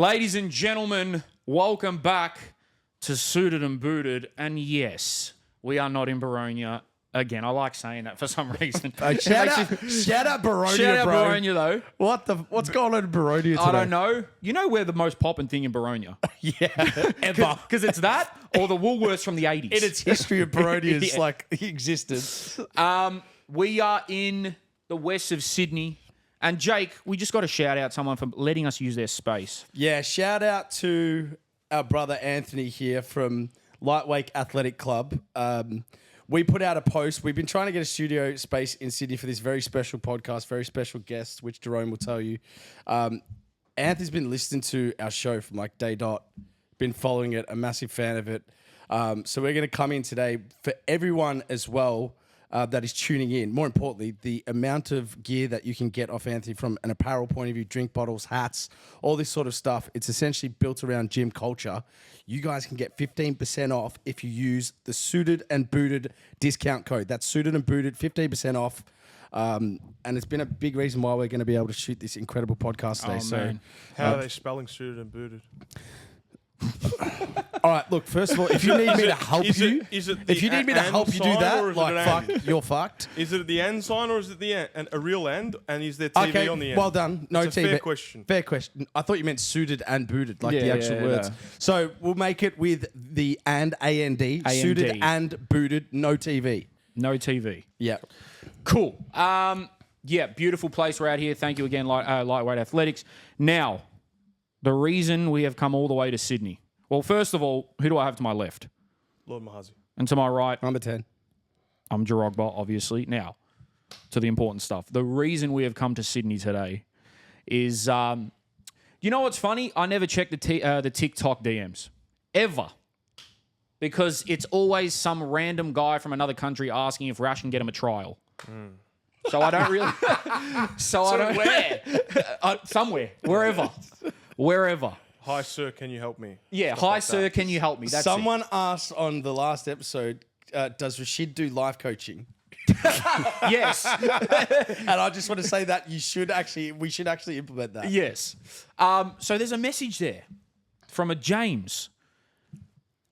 Ladies and gentlemen, welcome back to Suited and Booted. And yes, we are not in Baronia again. I like saying that for some reason. Shout out Baronia, Shout out bro. Baronia, though. What's going on in Baronia today? I don't know. You know we're the most popping thing in Baronia? Yeah, ever. Because it's that or the Woolworths from the 80s. In its history of Baronia's existence. We are in the west of Sydney. And Jake, we just got to shout out someone for letting us use their space. Yeah, shout out to our brother Anthony here from Lightweight Athletic Club. We put out a post. We've been trying to get a studio space in Sydney for this very special podcast, very special guest, which Jerome will tell you. Anthony's been listening to our show from like day dot, been following it, a massive fan of it. So we're going to come in today for everyone as well that is tuning in. More importantly, the amount of gear that you can get off Anthony from an apparel point of view, drink bottles, hats, all this sort of stuff. It's essentially built around gym culture. You guys can get 15% off if you use the Suited and Booted discount code. That's Suited and Booted, 15% off. And it's been a big reason why we're going to be able to shoot this incredible podcast today. Man. How are they spelling Suited and Booted? All right, look, first of all, if you need me to help you, if you need me to help you do that, like, fuck, you're fucked. Is it the and sign or is it the and, a real and? And is there TV on the end? Well done. No It's a TV. fair question. Fair question. I thought you meant suited and booted, like the Yeah, actual yeah, words. no. So we'll make it with the and, A-N-D, suited and booted, no TV. No TV. Yeah. Cool. Yeah, beautiful place we're out here. Thank you again, Lightweight Athletics. Now, the reason we have come all the way to Sydney. Well, first of all, who do I have to my left? Lord Mahazi. And to my right, Number 10. I'm Jarogba, obviously. Now, to the important stuff. The reason we have come to Sydney today is, you know what's funny? I never check the TikTok DMs. Ever. Because it's always some random guy from another country asking if Rash can get him a trial. So I don't really... so I don't... Where? Somewhere. Wherever. Hi, sir, can you help me? Yeah, Stuff hi, like sir, that. can you help me? That's Someone asked on the last episode, does Rashid do life coaching? Yes. And I just want to say that we should actually implement that. Yes. So there's a message there from a James.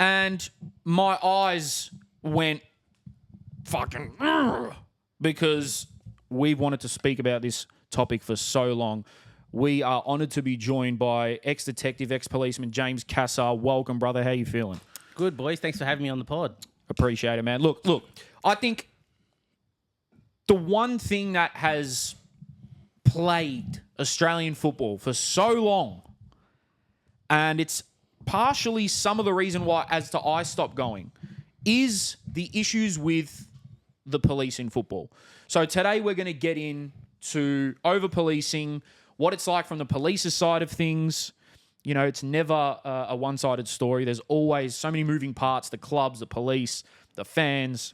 And my eyes went fucking because we've wanted to speak about this topic for so long. We are honoured to be joined by ex-detective, ex-policeman James Cassar. Welcome, brother. How you feeling? Good, boys. Thanks for having me on the pod. Appreciate it, man. Look. I think the one thing that has plagued Australian football for so long, and it's partially some of the reason why as to I stopped going, is the issues with the police in football. So today we're going to get into over-policing, what it's like from the police's side of things. You know, it's never a one-sided story. There's always so many moving parts, the clubs, the police, the fans.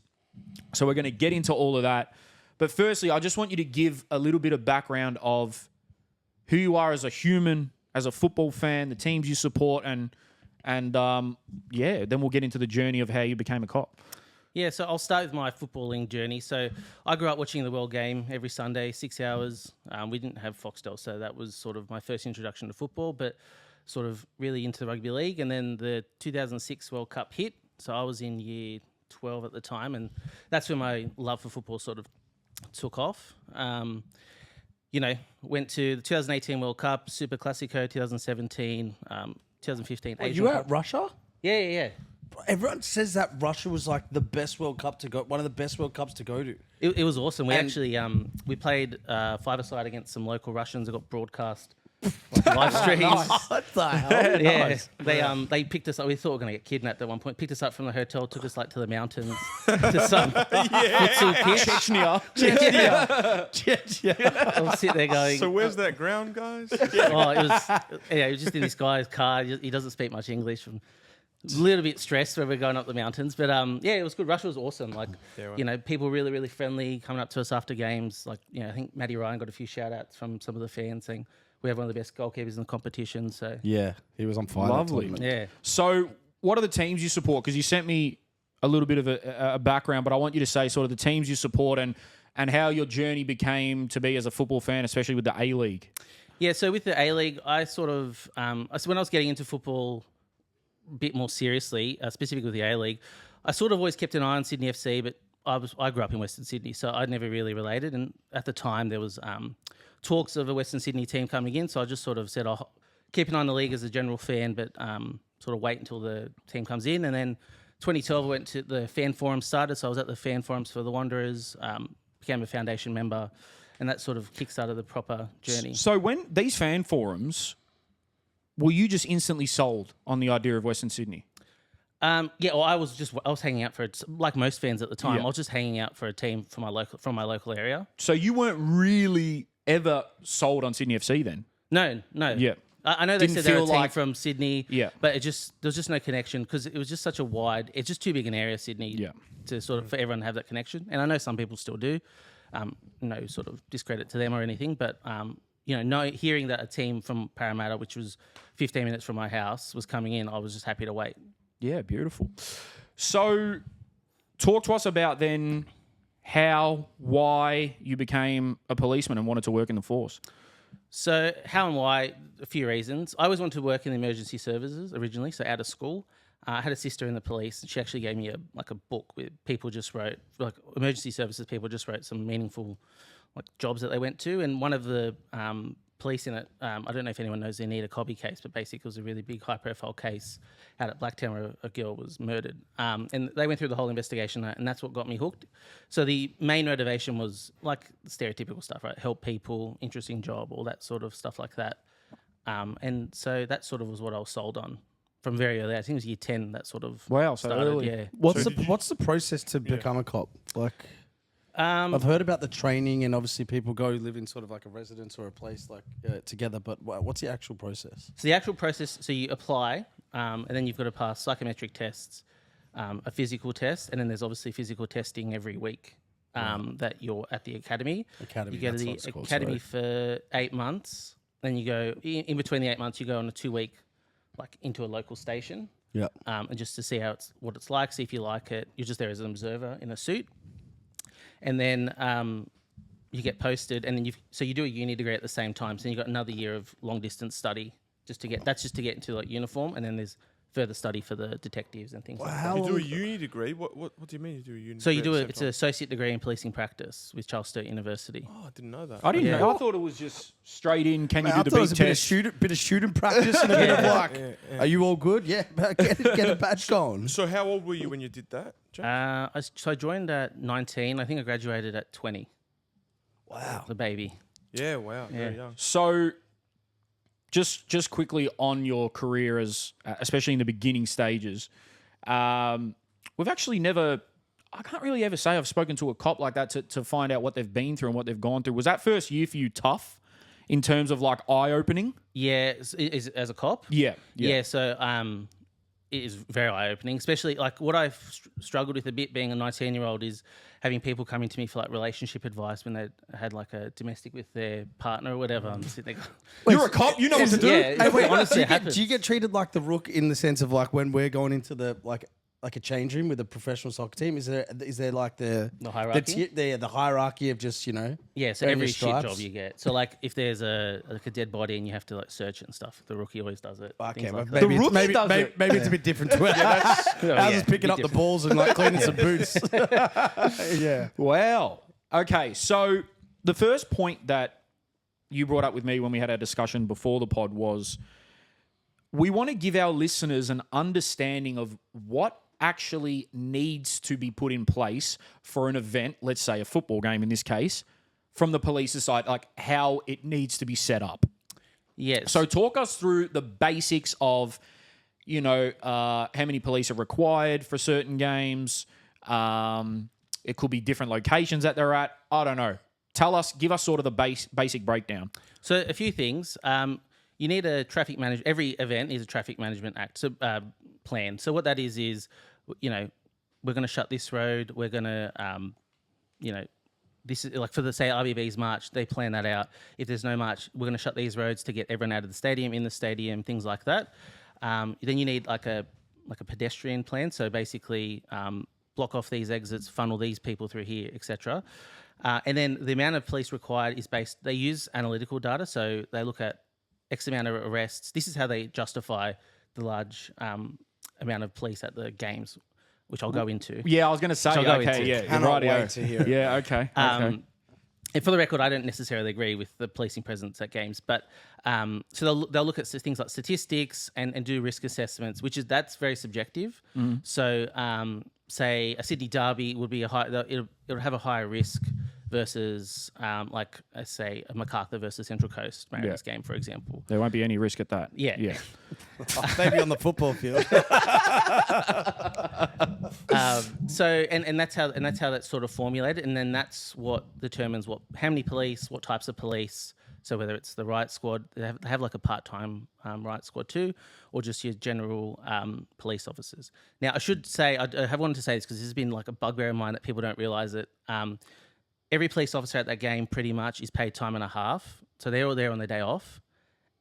So we're going to get into all of that. But firstly, I just want you to give a little bit of background of who you are as a human, as a football fan, the teams you support, and then we'll get into the journey of how you became a cop. Yeah, so I'll start with my footballing journey. So I grew up watching the World Game every Sunday, 6 hours. We didn't have Foxtel, so that was sort of my first introduction to football, but sort of really into the rugby league. And then the 2006 World Cup hit. So I was in year 12 at the time, and that's when my love for football sort of took off. Went to the 2018 World Cup, Super Classico, 2017, 2015 Asian You were Cup. at Russia? Yeah. Everyone says that Russia was like the best World Cup to go, one of the best World Cups to go to. It was awesome. We actually we played five-a-side against some local Russians. It got broadcast live streams. What the hell? Yeah, they picked us up. We thought we were going to get kidnapped at one point. Picked us up from the hotel, took us like to the mountains to some futsal pitch. Chechnya. I'll sit there going. So where's that ground, guys? Oh, it was just in this guy's car. He doesn't speak much English. A little bit stressed when we're going up the mountains, but it was good. Russia was awesome. Like, people really, really friendly, coming up to us after games. Like, I think Matty Ryan got a few shout outs from some of the fans saying we have one of the best goalkeepers in the competition. So Yeah, he was on fire. Lovely. yeah. So what are the teams you support? Because you sent me a little bit of a background, but I want you to say sort of the teams you support and how your journey became to be as a football fan, especially with the A-League. Yeah, so with the A-League, I sort of, so when I was getting into football a bit more seriously, specifically with the A-League, I sort of always kept an eye on Sydney FC, but I grew up in Western Sydney, so I never really related. And at the time, there was talks of a Western Sydney team coming in, so I just sort of said I'll keep an eye on the league as a general fan, but sort of wait until the team comes in. And then 2012, I went to the fan forums started, so I was at the fan forums for the Wanderers, became a foundation member, and that sort of kickstarted the proper journey. So when these fan forums, were you just instantly sold on the idea of Western Sydney? Yeah, well, I was hanging out for it, like most fans at the time. Yeah. I was just hanging out for a team from my local area. So you weren't really ever sold on Sydney FC then? No. Yeah. I know they Didn't said they were a feel team like- from Sydney, Yeah. but there was just no connection because it was just such a wide. It's just too big an area, Sydney, Yeah. to sort of for everyone to have that connection. And I know some people still do. No sort of discredit to them or anything, but hearing that a team from Parramatta, which was 15 minutes from my house, was coming in, I was just happy to wait. Yeah, beautiful. So talk to us about then why you became a policeman and wanted to work in the force. So how and why? A few reasons. I always wanted to work in the emergency services originally, so out of school. I had a sister in the police, and she actually gave me a book where people just wrote, like emergency services people just wrote some meaningful jobs that they went to. And one of the police in it, I don't know if anyone knows the Anita Cobby case, but basically it was a really big high-profile case out at Blacktown where a girl was murdered. And they went through the whole investigation, and that's what got me hooked. So the main motivation was like stereotypical stuff, right? Help people, interesting job, all that sort of stuff like that. And so that sort of was what I was sold on from very early. I think it was year 10 that sort of Wow, so started. early. Yeah. What's the process to become a cop? Like, I've heard about the training, and obviously people go live in sort of like a residence or a place together. But what's the actual process? So the actual process, so you apply, and then you've got to pass psychometric tests, a physical test, and then there's obviously physical testing every week that you're at the academy. Academy, You go to that's the what it's called, academy for 8 months. Then you go, in between the 8 months, you go on a 2-week, into a local station. Yeah. And just to see what it's like, see if you like it. You're just there as an observer in a suit. And then you get posted, and then you do a uni degree at the same time. So you've got another year of long distance study just to get into uniform, and then there's further study for the detectives and things like that. You do a uni degree? What do you mean you do a uni So degree? you do at the it's same an associate degree in policing practice with Charles Sturt University. time? Oh, I didn't know that. I didn't Yeah. know. I thought it was just straight in. Can you I do the thought it big was a test? bit of shooting practice and a bit of like, are you all good? Yeah, get a badge going. So how old were you when you did that, James? I joined at 19. I think I graduated at 20. Wow. The baby. Yeah, wow, Yeah. very young. So just quickly on your career, especially in the beginning stages, we've actually never... I can't really ever say I've spoken to a cop like that to find out what they've been through and what they've gone through. Was that first year for you tough in terms of eye-opening? Yeah, as a cop? Yeah. So it is very eye-opening, especially what I've struggled with a bit being a 19-year-old is having people coming to me for relationship advice when they had a domestic with their partner or whatever. I'm sitting there You're a cop. You know what to do. Yeah, Hey, wait, honestly, it do happens. you get treated like the rook in the sense of when we're going into the like a change room with a professional soccer team? Is there like the hierarchy? the hierarchy of just Yeah, so earning every your shit stripes? job you get. So if there's a dead body and you have to search it and stuff, the rookie always does it. Okay, things like well, that. maybe, rookie maybe, does maybe, it. maybe it's a bit different to ours. Ours is picking up the balls and cleaning some boots. Yeah. Wow. Okay, so the first point that you brought up with me when we had our discussion before the pod was we want to give our listeners an understanding of what actually needs to be put in place for an event, let's say a football game in this case, from the police's side, how it needs to be set up. Yes. So talk us through the basics of, how many police are required for certain games. It could be different locations that they're at. I don't know. Give us sort of the basic breakdown. So a few things. You need a traffic management. Every event is a traffic management act plan. So what that is, we're going to shut this road. We're going to, this is for the say RBB's march. They plan that out. If there's no march, we're going to shut these roads to get everyone out of the stadium, in the stadium, things like that. Then you need a pedestrian plan. So basically, block off these exits, funnel these people through here, etc. And then the amount of police required is based, they use analytical data. So they look at X amount of arrests. This is how they justify the large amount of police at the games, which I'll go into. Yeah, I was going to say, I'll go okay, into. yeah. Cannot rightio. wait to hear it. Yeah, okay. Okay. And for the record, I don't necessarily agree with the policing presence at games, but so they'll look at things like statistics and do risk assessments, that's very subjective. So say a Sydney derby would be it'll have a higher risk versus say a Macarthur versus Central Coast Mariners game, for example. There won't be any risk at that. Yeah. Yeah. Maybe on the football field. So that's how that's sort of formulated, and then that's what determines how many police, what types of police. So whether it's the Riot squad, they have like a part-time Riot squad too, or just your general police officers. Now I should say I have wanted to say this because this has been like a bugbear of mine that people don't realise it. Every police officer at that game pretty much is paid time and a half, so they're all there on their day off,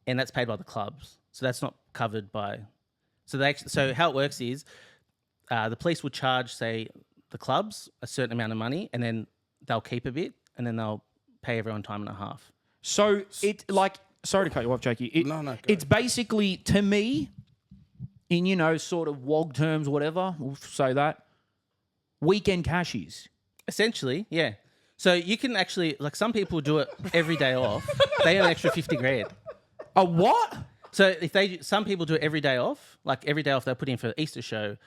and that's paid by the clubs. So that's not covered by. So how it works is. The police will charge, say, the clubs a certain amount of money, and then they'll keep a bit, and then they'll pay everyone time and a half. So sorry to cut you off, Jakey. No, it's basically, to me, in, sort of WOG terms, whatever, we'll say that, weekend cashies. Essentially, yeah. So you can actually, some people do it every day off. They earn an extra 50 grand. A what? So some people do it every day off. Like every day off, they'll put in for Easter show,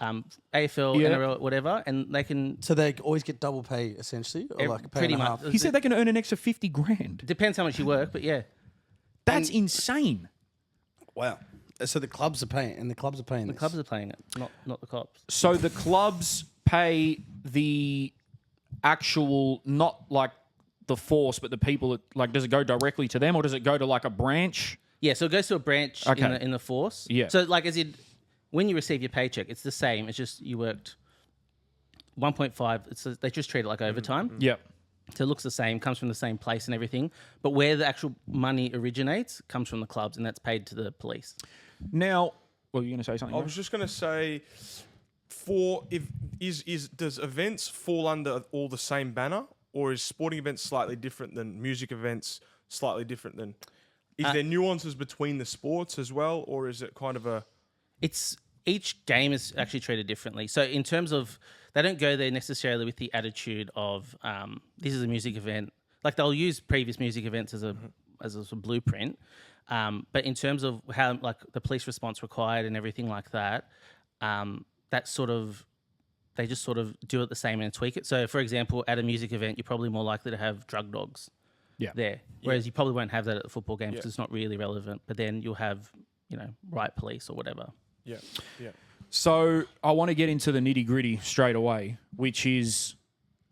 AFL, NRL, whatever, and they can. So they always get double pay, essentially, or like a pay pretty and a much. half. He said they can earn an extra 50 grand. Depends how much you work, but yeah. That's insane. Wow. So the clubs are paying, The clubs are paying it, not the cops. So the clubs pay the actual, not like the force, but the people that, does it go directly to them, or does it go to like a branch? Yeah, so it goes to a branch in the force. Yeah. So when you receive your paycheck, it's the same. It's just you worked 1.5. They just treat it like overtime. Yep. So it looks the same, comes from the same place and everything. But where the actual money originates comes from the clubs, and that's paid to the police. Now, well, you're going to say something? I was just going to say, does events fall under all the same banner, or is sporting events slightly different than music events? Slightly different than? Is there nuances between the sports as well, or is it kind of a? Each game is actually treated differently. So in terms of, they don't go there necessarily with the attitude of this is a music event. Like they'll use previous music events as a blueprint. But in terms of how the police response required and everything like that, that sort of, they just sort of do it the same and tweak it. So for example, at a music event, you're probably more likely to have drug dogs there. Whereas you probably won't have that at the football game because it's not really relevant. But then you'll have, riot police or whatever. Yeah. So I want to get into the nitty gritty straight away, which is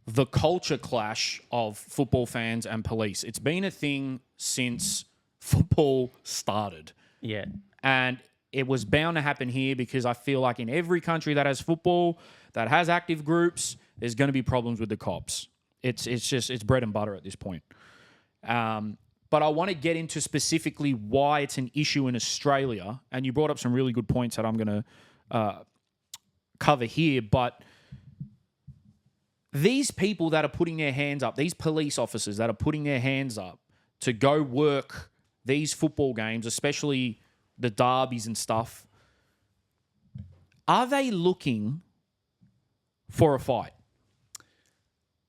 the culture clash of football fans and police. It's been a thing since football started. Yeah. And it was bound to happen here because I feel like in every country that has football, that has active groups, there's going to be problems with the cops. It's bread and butter at this point. But I want to get into specifically why it's an issue in Australia. And you brought up some really good points that I'm going to cover here. But these people that are putting their hands up, these police officers that are putting their hands up to go work these football games, especially the derbies and stuff, are they looking for a fight?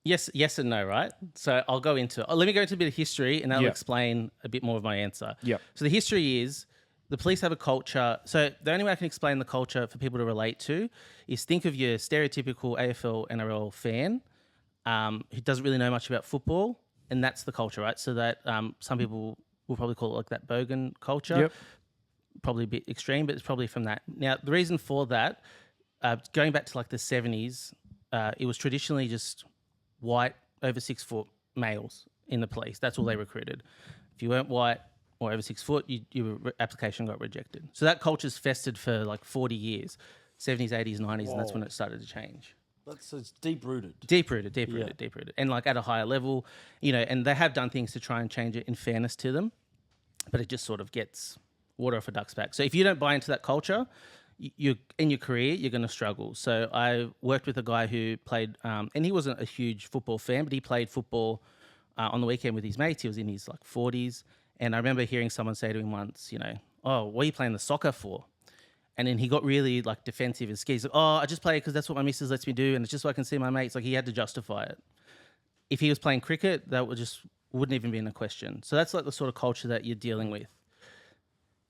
Yes and no, right? So I'll go into let me go into a bit of history and that'll explain a bit more of my answer. Yep. So the history is the police have a culture. So the only way I can explain the culture for people to relate to is think of your stereotypical AFL, NRL fan who doesn't really know much about football, and that's the culture, right? So that some people will probably call it like that bogan culture. Yep. Probably a bit extreme, but it's probably from that. Now, the reason for that, going back to like the 70s, it was traditionally just white, over 6 foot males in the police. That's all they recruited. If you weren't white or over 6 foot, your application got rejected. So that culture's festered for like 40 years, 70s, 80s, 90s, and that's when it started to change. So it's deep-rooted. Deep-rooted. And like at a higher level, and they have done things to try and change it in fairness to them, but it just sort of gets water off a duck's back. So if you don't buy into that culture, you in your career you're going to struggle. So I worked with a guy who played, and he wasn't a huge football fan, but he played football on the weekend with his mates. He was in his like 40s, and I remember hearing someone say to him once, "Oh, what are you playing the soccer for?" And then he got really like defensive and scared. He's like, "Oh, I just play because that's what my missus lets me do, and it's just so I can see my mates." Like he had to justify it. If he was playing cricket, that wouldn't even be in a question. So that's like the sort of culture that you're dealing with.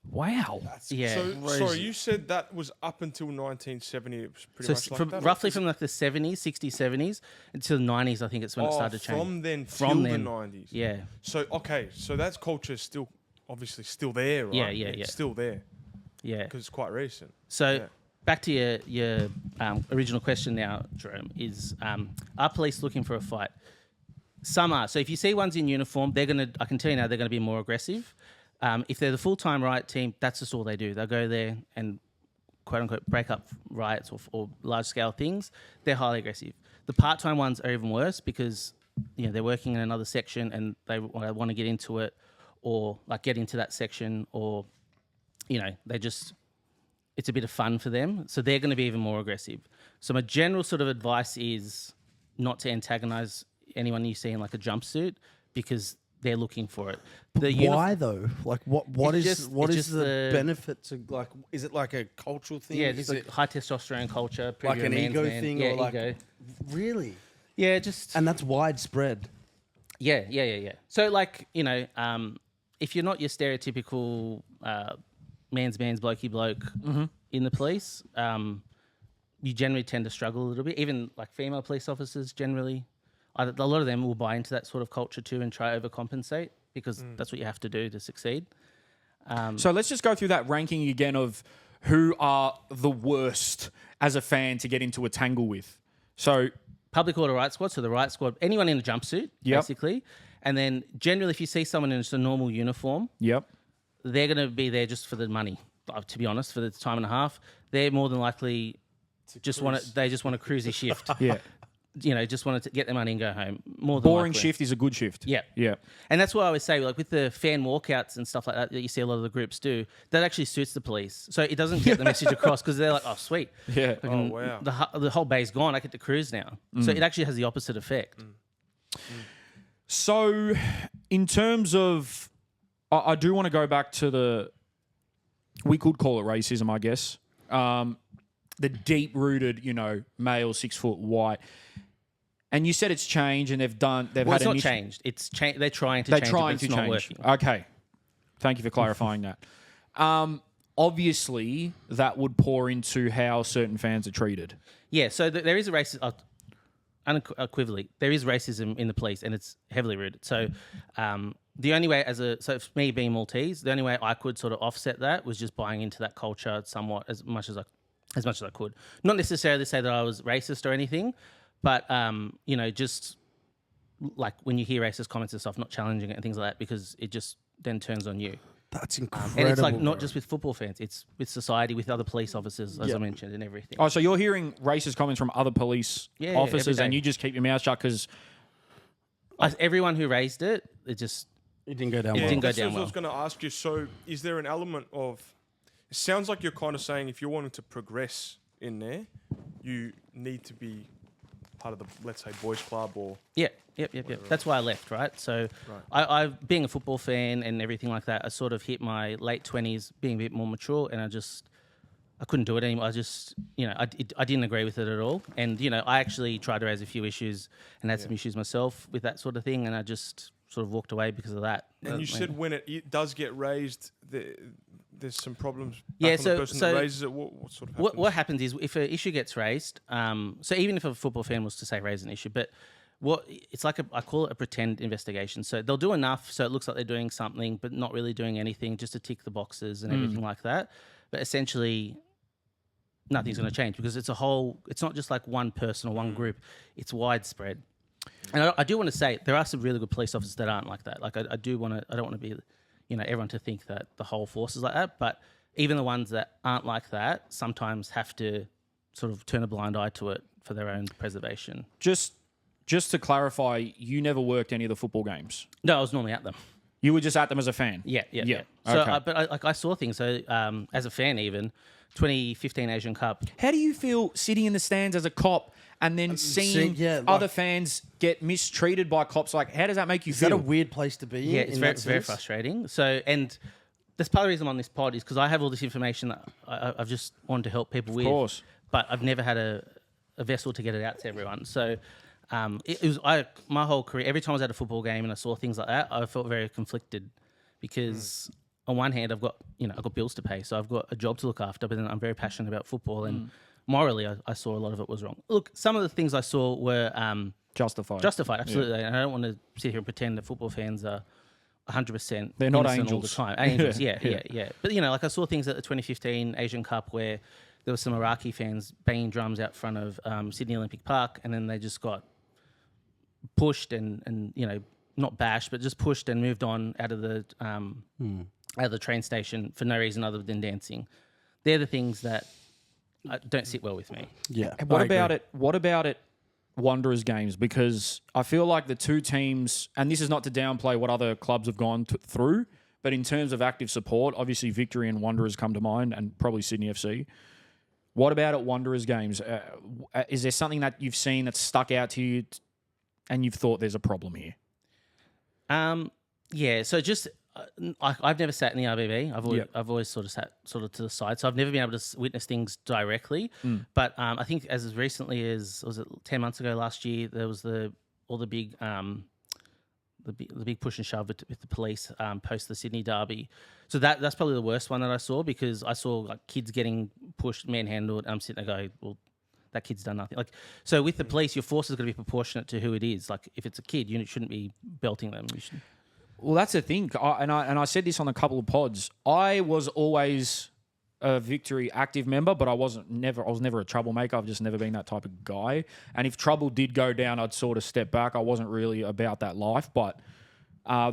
Wow. Yeah. So, sorry, you said that was up until 1970. It was pretty much like from, that. roughly from like the 70s, 60s, 70s until the 90s, I think it's when it started to change. From then till the 90s. Yeah. So so that culture is still obviously still there, right? Yeah. It's still there Yeah. because it's quite recent. So back to your original question now, Jerome, is are police looking for a fight? Some are. So if you see ones in uniform, I can tell you now, they're going to be more aggressive. If they're the full-time riot team, that's just all they do. They'll go there and, quote-unquote, break up riots or large-scale things. They're highly aggressive. The part-time ones are even worse because they're working in another section and they want to get into it or like get into that section or, it's a bit of fun for them. So they're going to be even more aggressive. So my general sort of advice is not to antagonize anyone you see in like a jumpsuit because they're looking for it. Why though? Like what It's is just the benefit to like? Is it like a cultural thing? Yeah, is it's like it high testosterone culture, like an ego thing, yeah, or like ego. Really? Yeah, just And that's widespread. yeah. So like if you're not your stereotypical man's blokey bloke in the police, you generally tend to struggle a little bit. Even like female police officers generally. A lot of them will buy into that sort of culture too and try overcompensate because that's what you have to do to succeed. So let's just go through that ranking again of who are the worst as a fan to get into a tangle with. So Public order riot squad, so the riot squad, anyone in a jumpsuit, basically. And then generally if you see someone in just a normal uniform, they're going to be there just for the money, to be honest, for the time and a half. They're more than likely just want to cruise a shift. Just wanted to get their money and go home. More than boring likely. shift is a good shift. Yeah. And that's what I always say, like with the fan walkouts and stuff like that you see a lot of the groups do, that actually suits the police. So it doesn't get the message across because they're like, oh, sweet. Yeah. Oh, wow. The whole bay's gone. I get to cruise now. So it actually has the opposite effect. So in terms of, I do want to go back to we could call it racism, I guess. The deep-rooted, male, 6 foot, white. And you said it's changed, and they've had It's not an changed. It's they're trying to They're change trying it, but to it's not change. working. Okay. Thank you for clarifying that. Obviously, that would pour into how certain fans are treated. Yeah, so there is a racism, unequivocally, there is racism in the police, and it's heavily rooted. So the only way so for me being Maltese, the only way I could sort of offset that was just buying into that culture somewhat as much as I could. Not necessarily say that I was racist or anything, but just like when you hear racist comments and stuff, not challenging it and things like that, because it just then turns on you. That's incredible. And it's like not just with football fans; it's with society, with other police officers, as I mentioned, and everything. Oh, so you're hearing racist comments from other police officers, every and day. you just keep your mouth shut because Everyone who raised it, it didn't go down Yeah, well. didn't go that's down what I well. was going to ask you. So, is there an element of? It sounds like you're kind of saying if you're wanting to progress in there, you need to be part of the, let's say, boys' club or. Yep. That's why I left, right? So, I being a football fan and everything like that, I sort of hit my late 20s, being a bit more mature, and I couldn't do it anymore. I just, I didn't agree with it at all. And, I actually tried to raise a few issues and had some issues myself with that sort of thing, and I just sort of walked away because of that. And you said when it does get raised, there's some problems. Yeah, On the person that raises it. What sort of happens? What happens is if an issue gets raised, so even if a football fan was to say raise an issue, but it's like I call it a pretend investigation. So they'll do enough so it looks like they're doing something, but not really doing anything, just to tick the boxes and everything like that. But essentially, nothing's going to change because it's not just like one person or one group, it's widespread. And I do want to say there are some really good police officers that aren't like that. Like I don't want to be, everyone to think that the whole force is like that. But even the ones that aren't like that sometimes have to sort of turn a blind eye to it for their own preservation. just to clarify, you never worked any of the football games. No, I was normally at them. You were just at them as a fan. Yeah. Okay. So, I saw things. So, as a fan, even 2015 Asian Cup. How do you feel sitting in the stands as a cop and then seeing other fans get mistreated by cops? Like, how does that make you feel? Is that a weird place to be? Yeah, it's very frustrating. So, and that's part of the reason I'm on this pod is because I have all this information that I've just wanted to help people with. Of course. But I've never had a vessel to get it out to everyone. So, it was my whole career. Every time I was at a football game and I saw things like that, I felt very conflicted because on one hand I've got bills to pay, so I've got a job to look after. But then I'm very passionate about football, and morally I saw a lot of it was wrong. Look, some of the things I saw were justified, absolutely. And I don't want to sit here and pretend that football fans are 100%. They're not innocent angels all the time. Angels, yeah. But like I saw things at the 2015 Asian Cup where there were some Iraqi fans banging drums out front of Sydney Olympic Park, and then they just got pushed and not bashed, but just pushed and moved on out of the train station for no reason other than dancing. They're the things that don't sit well with me. Yeah. What about it? Wanderers games, because I feel like the two teams, and this is not to downplay what other clubs have gone through, but in terms of active support, obviously Victory and Wanderers come to mind, and probably Sydney FC. What about at Wanderers games? Is there something that you've seen that's stuck out to you and you've thought there's a problem here? Yeah. So just I've never sat in the RBB. I've always sort of sat sort of to the side, so I've never been able to witness things directly. But I think as recently as 10 months ago last year, there was the big push and shove with the police post the Sydney derby. So that's probably the worst one that I saw, because I saw like kids getting pushed, manhandled. I'm sitting there going, well, that kid's done nothing. Like, so with the police, your force is going to be proportionate to who it is. Like, if it's a kid, you shouldn't be belting them. You should. Well, that's the thing. I said this on a couple of pods. I was always a Victory active member, but I was never a troublemaker. I've just never been that type of guy. And if trouble did go down, I'd sort of step back. I wasn't really about that life. But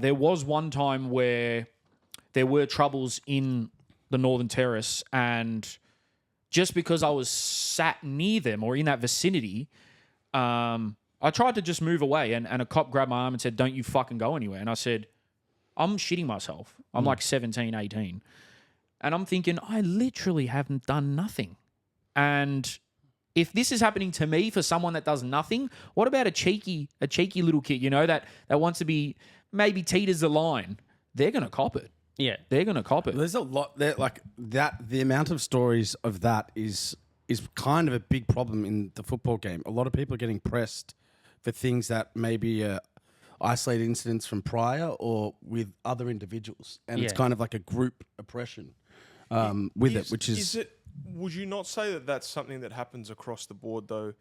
there was one time where there were troubles in the Northern Terrace, and just because I was sat near them or in that vicinity, I tried to just move away, and a cop grabbed my arm and said, "Don't you fucking go anywhere." And I said, I'm shitting myself. I'm like 17, 18. And I'm thinking, I literally haven't done nothing. And if this is happening to me for someone that does nothing, what about a cheeky little kid, that wants to be, maybe teeters the line? They're going to cop it. Yeah. They're going to cop it. There's a lot there, like that. The amount of stories of that is kind of a big problem in the football game. A lot of people are getting pressed for things that maybe isolated incidents from prior or with other individuals, and it's kind of like a group oppression with it, which is. Would you not say that that's something that happens across the board, though?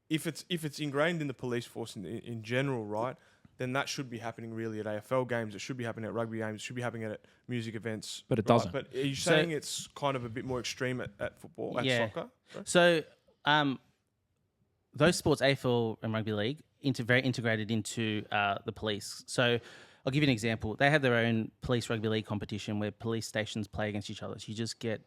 If it's ingrained in the police force in general, right? Then that should be happening really at AFL games. It should be happening at rugby games. It should be happening at music events. But it doesn't. But are you saying it's kind of a bit more extreme at football, at soccer? Right? So those sports, AFL and rugby league, very integrated into the police. So I'll give you an example. They have their own police rugby league competition where police stations play against each other. So you just get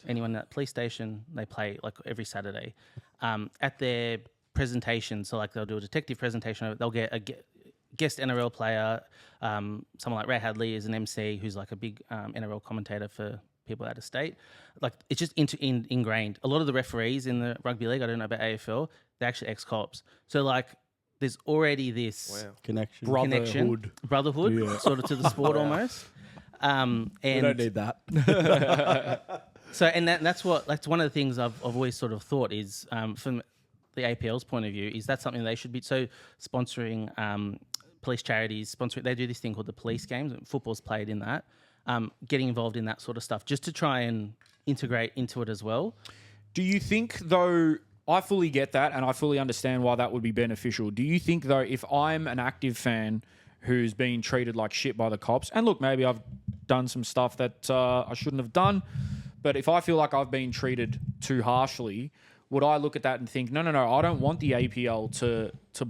anyone in that police station, they play like every Saturday. At their presentation, so like they'll do a detective presentation, they'll get a guest NRL player, someone like Ray Hadley is an MC who's like a big NRL commentator for people out of state. Like, it's just ingrained. A lot of the referees in the rugby league, I don't know about AFL, they're actually ex-cops. So like, there's already this connection, brotherhood, sort of to the sport almost. And we don't need that. So, and that's one of the things I've always sort of thought is from the APL's point of view, is that something they should be sponsoring police charities, they do this thing called the police games. Football's played in that. Getting involved in that sort of stuff just to try and integrate into it as well. Do you think, though, I fully get that and I fully understand why that would be beneficial. Do you think, though, if I'm an active fan who's being treated like shit by the cops, and look, maybe I've done some stuff that I shouldn't have done, but if I feel like I've been treated too harshly, would I look at that and think, no, I don't want the APL to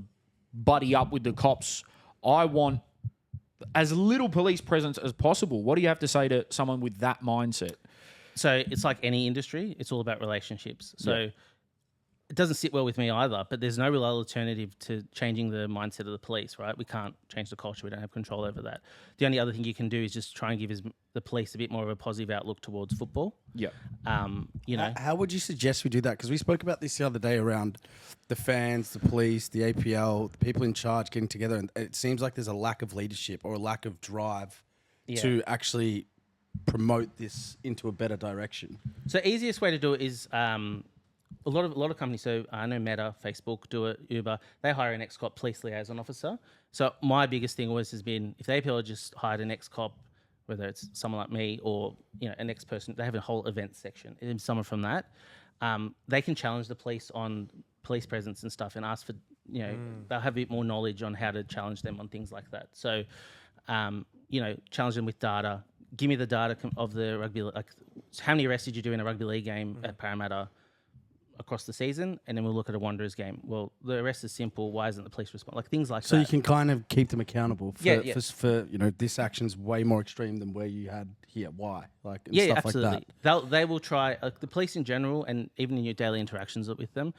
buddy up with the cops. I want as little police presence as possible. What do you have to say to someone with that mindset? So it's like any industry. It's all about relationships. So it doesn't sit well with me either, but there's no real alternative to changing the mindset of the police, right? We can't change the culture. We don't have control over that. The only other thing you can do is just try and give the police a bit more of a positive outlook towards football. Yeah. You know, How would you suggest we do that? Because we spoke about this the other day around the fans, the police, the APL, the people in charge getting together, and it seems like there's a lack of leadership or a lack of drive to actually promote this into a better direction. So easiest way to do it is a lot of companies. So I know Meta, Facebook do it, Uber. They hire an ex-cop police liaison officer. So my biggest thing always has been if the APL just hired an ex-cop, whether it's someone like me or an ex-person, they have a whole event section. And someone from that, they can challenge the police on police presence and stuff, and ask for they'll have a bit more knowledge on how to challenge them on things like that. So challenge them with data. Give me the data of the rugby, like how many arrests did you do in a rugby league game at Parramatta across the season, and then we'll look at a Wanderers game. Well, the arrest is simple. Why isn't the police respond? Like things like that. So you can kind of keep them accountable for, for this action's way more extreme than where you had here. Why? Like and yeah, stuff absolutely. like that. They will try the police in general, and even in your daily interactions with them,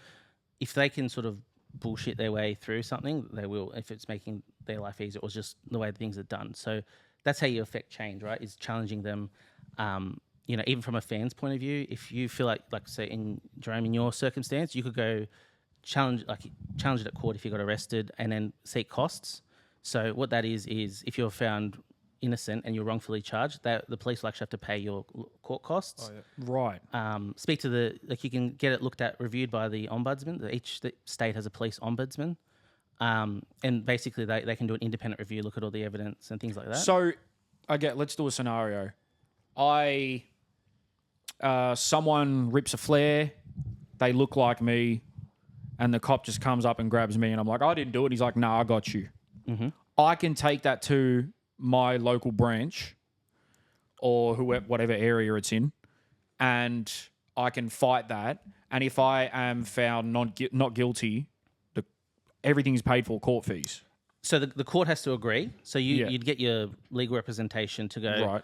if they can sort of bullshit their way through something, they will. If it's making their life easier, or just the way things are done. So that's how you affect change, right? Is challenging them. Even from a fan's point of view, if you feel like say in Jerome, in your circumstance, you could go challenge it at court if you got arrested, and then seek costs. So what that is if you're found innocent and you're wrongfully charged, that the police will actually have to pay your court costs. Oh, yeah. Right. Speak to you can get it looked at, reviewed by the ombudsman. Each state has a police ombudsman. And basically they can do an independent review, look at all the evidence and things like that. So, let's do a scenario. Someone rips a flare, they look like me, and the cop just comes up and grabs me, and I'm like, I didn't do it. He's like, nah, I got you. Mm-hmm. I can take that to my local branch or whatever area it's in, and I can fight that. And if I am found not guilty, everything's paid for, court fees. So the court has to agree. So you'd get your legal representation to go, Right.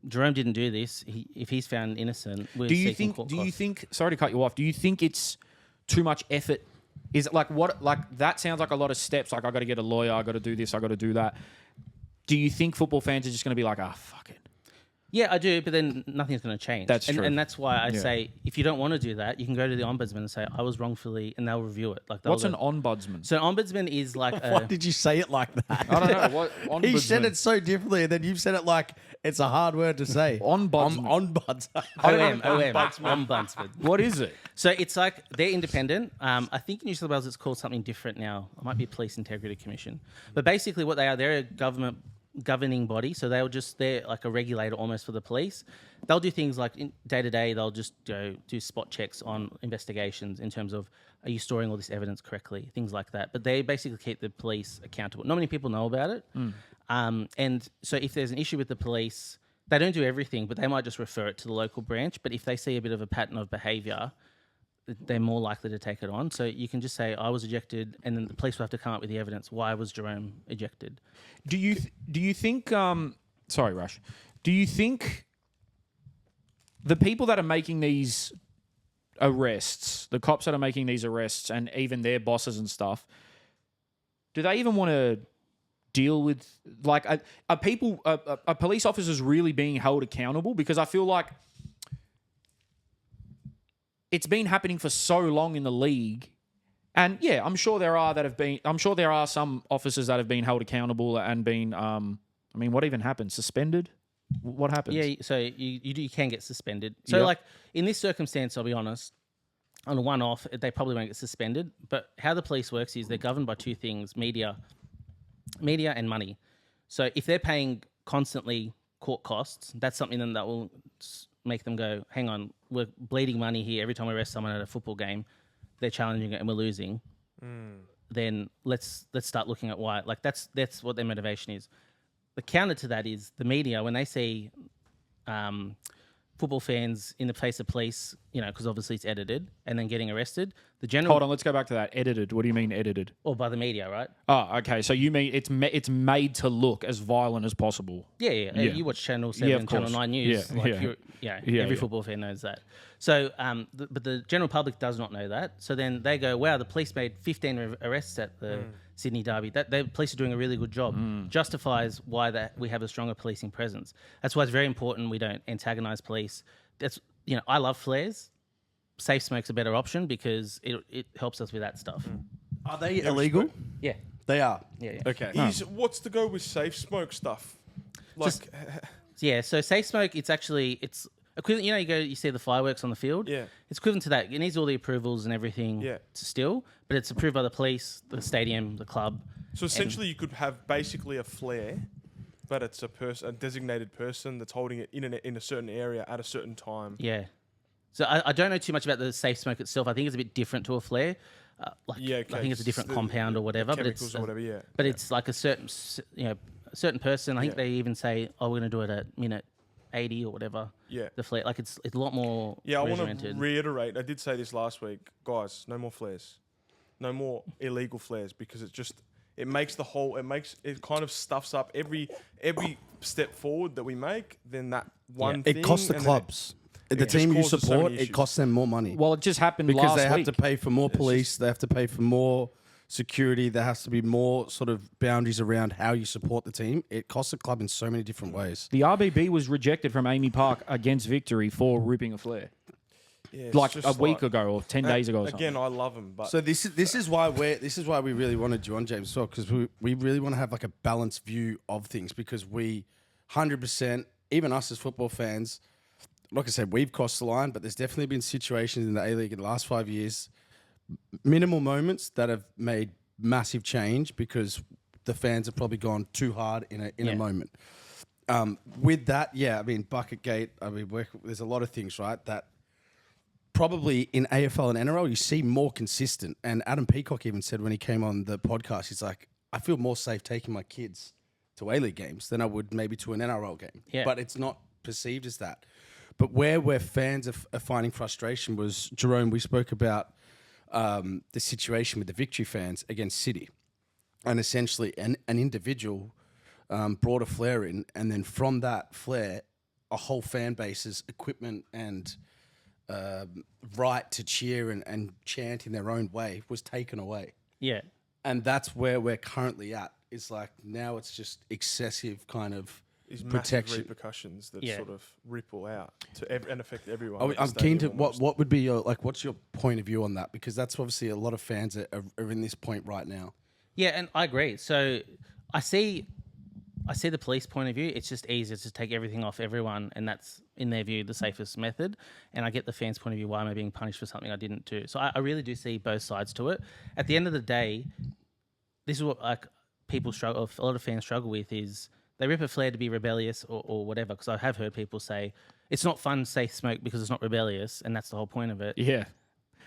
Jerome didn't do this. If he's found innocent, we're seeking court costs. Sorry to cut you off. Do you think it's too much effort? Is it that sounds like a lot of steps. Like I got to get a lawyer. I got to do this. I got to do that. Do you think football fans are just going to be like, fuck it? Yeah, I do, but then nothing's going to change. That's true. And that's why I say, if you don't want to do that, you can go to the ombudsman and say, I was wrongfully, and they'll review it. What's an ombudsman? So an ombudsman is like Why did you say it like that? I don't know. What ombudsman? He said it so differently, and then you've said it like it's a hard word to say. Ombudsman. ombudsman. What is it? So it's like they're independent. I think in New South Wales it's called something different now. It might be a Police Integrity Commission. But basically what they are, they're a government governing body. So they're like a regulator almost for the police. They'll do things like day to day, they'll just do spot checks on investigations in terms of, are you storing all this evidence correctly? Things like that. But they basically keep the police accountable. Not many people know about it. And so if there's an issue with the police, they don't do everything, but they might just refer it to the local branch. But if they see a bit of a pattern of behaviour, they're more likely to take it on. So you can just say, I was ejected, and then the police will have to come up with the evidence. Why was Jerome ejected? Do you think... sorry, Rush. Do you think the people that are making these arrests, the cops that are making these arrests, and even their bosses and stuff, do they even want to deal with... Like, are police officers really being held accountable? Because I feel like it's been happening for so long in the league, and yeah, I'm sure there are some officers that have been held accountable and been. What even happened? Suspended? What happens? Yeah, so you can get suspended. So like in this circumstance, I'll be honest, on a one-off, they probably won't get suspended. But how the police works is they're governed by two things: media and money. So if they're paying constantly court costs, that's something that will make them go, hang on, we're bleeding money here. Every time we arrest someone at a football game, they're challenging it and we're losing. Then let's start looking at why. Like that's what their motivation is. The counter to that is the media, when they see football fans in the face of police, because obviously it's edited, and then getting arrested, the general... Hold on, let's go back to that. Edited. What do you mean edited? Or by the media, right? Oh, okay. So you mean it's made to look as violent as possible? Yeah. You watch Channel 7 and Channel 9 News. Every football fan knows that. So, but the general public does not know that. So then they go, wow, the police made 15 arrests at the Sydney Derby. The police are doing a really good job. Justifies why we have a stronger policing presence. That's why it's very important we don't antagonise police. That's, I love flares. Safe smoke's a better option because it helps us with that stuff. Are they illegal? Yeah. They are. Yeah. Okay. What's to go with safe smoke stuff? Like, Yeah, so safe smoke, it's equivalent. You see the fireworks on the field. Yeah. It's equivalent to that. It needs all the approvals and everything. Yeah. Still, but it's approved by the police, the stadium, the club. so essentially, you could have basically a flare, but it's a designated person that's holding it in a certain area at a certain time. Yeah. So I don't know too much about the safe smoke itself. I think it's a bit different to a flare. I think it's a different compound or whatever. But Chemicals or whatever. Yeah. But it's like a certain person. I think they even say, "Oh, we're going to do it at minute 80 or whatever." Yeah. The flare, like it's a lot more. Yeah, I want to regimented. reiterate. I did say this last week, guys. No more flares, no more illegal flares, because it kind of stuffs up every step forward that we make. Then that one thing, It costs the and then clubs. The just team you causes so support, many it issues. costs them more money. Well, it just happened because last they have week. to pay for more police. They have to pay for more security. There has to be more sort of boundaries around how you support the team. It costs the club in so many different ways. The RBB was rejected from Amy Park against Victory for ripping a flare. Yeah, it's Like just a week ago or 10 days ago or something. Again, I love them, but So this is why we really wanted you on, James, as well, because we really want to have like a balanced view of things, because we 100%, even us as football fans, like I said, we've crossed the line, but there's definitely been situations in the A-League in the last 5 years, minimal moments that have made massive change because the fans have probably gone too hard in a moment. With that, Bucketgate, there's a lot of things, right, that probably in AFL and NRL you see more consistent. And Adam Peacock even said when he came on the podcast, he's like, I feel more safe taking my kids to A-League games than I would maybe to an NRL game. Yeah. But it's not perceived as that. But where fans are finding frustration was, Jerome, we spoke about the situation with the Victory fans against City. And essentially an individual brought a flare in, and then from that flare, a whole fan base's equipment and right to cheer and chant in their own way was taken away. Yeah. And that's where we're currently at. It's like now it's just excessive kind of these massive protection. repercussions that Yeah. sort of ripple out and affect everyone. at the I'm keen to stadium almost. what would be your what's your point of view on that, because that's obviously a lot of fans that are in this point right now. Yeah, and I agree. So I see the police point of view. It's just easier to take everything off everyone, and that's, in their view, the safest method. And I get the fans' point of view. Why am I being punished for something I didn't do? So I really do see both sides to it. At the end of the day, this is what people struggle, or a lot of fans struggle with, is they rip a flare to be rebellious or whatever. Because I have heard people say it's not fun safe smoke because it's not rebellious, and that's the whole point of it. Yeah.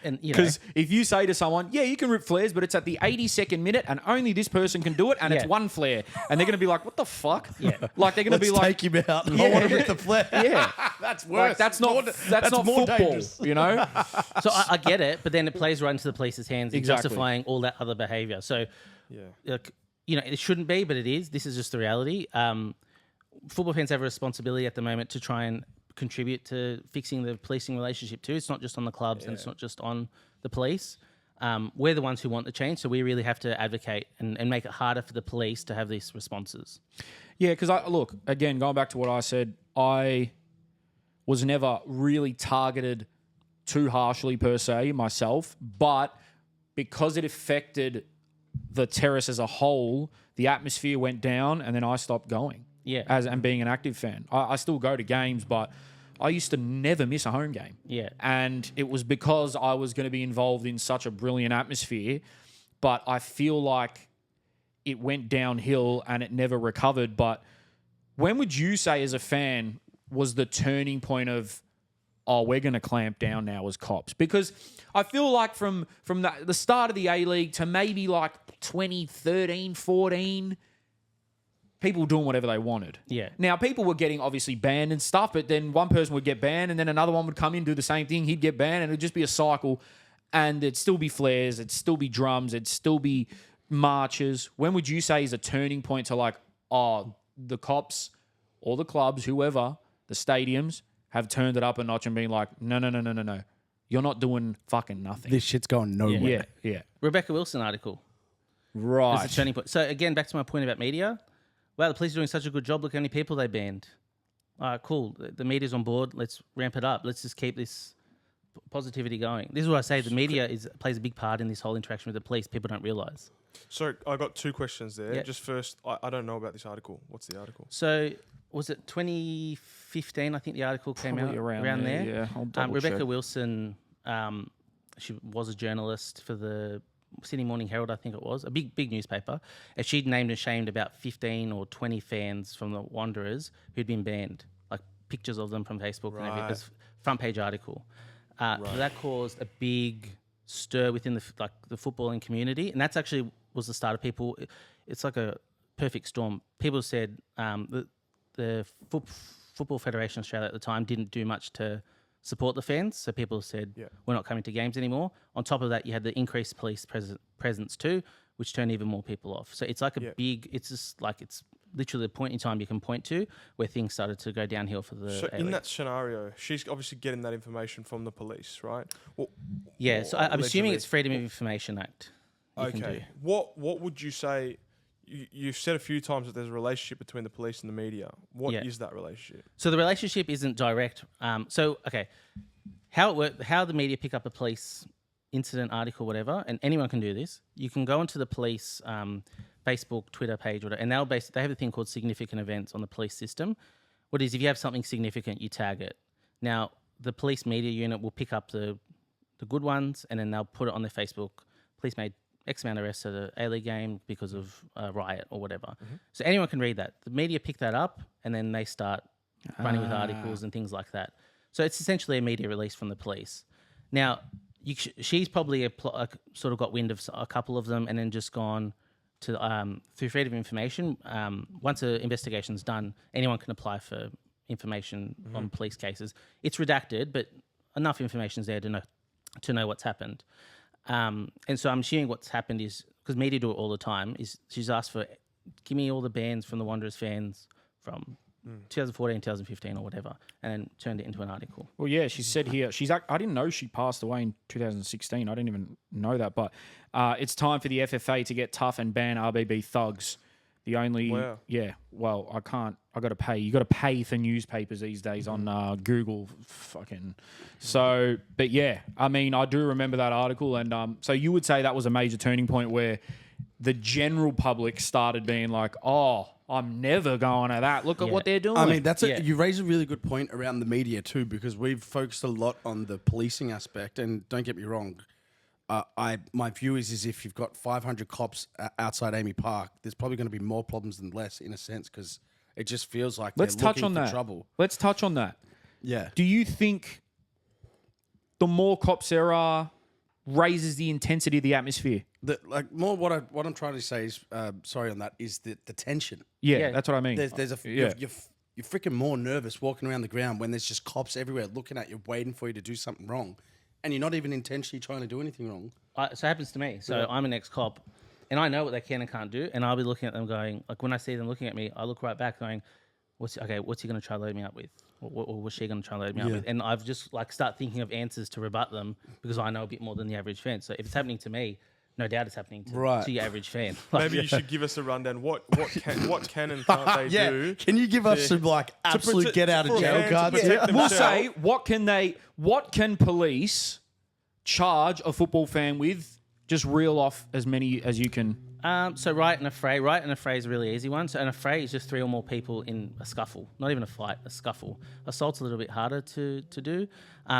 And Because if you say to someone, yeah, you can rip flares, but it's at the 82nd minute and only this person can do it, and it's one flare, and they're going to be like, what the fuck? Yeah. Like, they're going to be Let's like, take him out. I want to rip the flare. yeah. That's Like, worse. that's not not more football, dangerous. you know? So I get it, but then it plays right into the police's hands in Exactly. justifying all that other behaviour. So, it shouldn't be, but it is. This is just the reality. Football fans have a responsibility at the moment to try and contribute to fixing the policing relationship too. It's not just on the clubs and it's not just on the police. We're the ones who want the change, so we really have to advocate and make it harder for the police to have these responses. Yeah, because look, again, going back to what I said, I was never really targeted too harshly per se myself, but because it affected the terrace as a whole, the atmosphere went down, and then I stopped going. Yeah. And being an active fan, I still go to games, but I used to never miss a home game. Yeah. And it was because I was going to be involved in such a brilliant atmosphere, but I feel like it went downhill and it never recovered. But when would you say, as a fan, was the turning point of, oh, we're going to clamp down now as cops? Because I feel like from the start of the A-League to maybe like 2013, 14, people doing whatever they wanted. Yeah. Now, people were getting obviously banned and stuff, but then one person would get banned and then another one would come in, do the same thing. He'd get banned, and it'd just be a cycle. And it'd still be flares, it'd still be drums, it'd still be marches. When would you say is a turning point to like, oh, the cops or the clubs, whoever, the stadiums, have turned it up a notch and been like, no. You're not doing fucking nothing. This shit's going nowhere. Yeah. Rebecca Wilson article. Right. It's a turning point. So again, back to my point about media. Wow, the police are doing such a good job. Look how many people they banned. All right, cool. The media's on board. Let's ramp it up. Let's just keep this positivity going. This is what I say. The media plays a big part in this whole interaction with the police. People don't realise. So I got 2 questions there. Yeah. Just first, I don't know about this article. What's the article? So was it 2015? I think the article came Probably out around there. Yeah, I'll double Rebecca check. Wilson, she was a journalist for the Sydney Morning Herald, I think it was, a big newspaper. And she'd named and shamed about 15 or 20 fans from the Wanderers who'd been banned, like pictures of them from Facebook and everything. It was front page article. That caused a big stir within the footballing community, and that's actually was the start of people. It's like a perfect storm. People said the Football Federation Australia at the time didn't do much to support the fans, so people said we're not coming to games anymore. On top of that, you had the increased police presence too, which turned even more people off. So it's like a big. It's just like it's literally a point in time you can point to where things started to go downhill for the. So A-League. in that scenario, she's obviously getting that information from the police, right? Well, Yeah, so I'm assuming allegedly. it's Freedom of Information Act. You can do. Okay. What would you say? You've said a few times that there's a relationship between the police and the media. What is that relationship? So the relationship isn't direct. How the media pick up a police incident, article, whatever, and anyone can do this. You can go onto the police Facebook, Twitter page, whatever, and they have a thing called significant events on the police system. What is if you have something significant, you tag it. Now the police media unit will pick up the good ones, and then they'll put it on their Facebook. Police made X amount of arrests at an A-League game because of Riot or whatever. Mm-hmm. So anyone can read that. The media pick that up, and then they start running with articles and things like that. So it's essentially a media release from the police. Now, she's probably sort of got wind of a couple of them and then just gone to through freedom of information. Once an investigation's done, anyone can apply for information on police cases. It's redacted, but enough information's there to know what's happened. And so I'm assuming what's happened is, because media do it all the time, is she's asked for, give me all the bans from the Wanderers fans from 2014, 2015 or whatever, and then turned it into an article. Well, yeah, she said here, I didn't know she passed away in 2016. I didn't even know that, but it's time for the FFA to get tough and ban RBB thugs. The only, I can't, I got to pay. You got to pay for newspapers these days on Google fucking. So, but yeah, I mean, I do remember that article. And so you would say that was a major turning point where the general public started being like, oh, I'm never going to that. Look at what they're doing. I mean, you raise a really good point around the media too, because we've focused a lot on the policing aspect. And don't get me wrong, my view is if you've got 500 cops outside Amy Park, there's probably going to be more problems than less, in a sense, because it just feels like Let's they're touch looking on for that. trouble. Let's touch on that. Yeah. Do you think the more cops there are raises the intensity of the atmosphere? What I'm trying to say is, sorry on that, is the tension. Yeah, that's what I mean. You're freaking more nervous walking around the ground when there's just cops everywhere looking at you, waiting for you to do something wrong, and you're not even intentionally trying to do anything wrong. So it happens to me. So I'm an ex-cop, and I know what they can and can't do, and I'll be looking at them going, like when I see them looking at me, I look right back going, what's he going to try to load me up with? Or was she going to try to load me up with? And I've just start thinking of answers to rebut them because I know a bit more than the average fan. So if it's happening to me, no doubt it's happening to your average fan. Maybe you should give us a rundown. What can and can't they do? Can you give us some absolute get out of jail cards? We'll say, what can police charge a football fan with? Just reel off as many as you can. So Riot and Affray is a really easy one. So an affray is just 3 or more people in a scuffle, not even a fight, a scuffle. Assault's a little bit harder to do.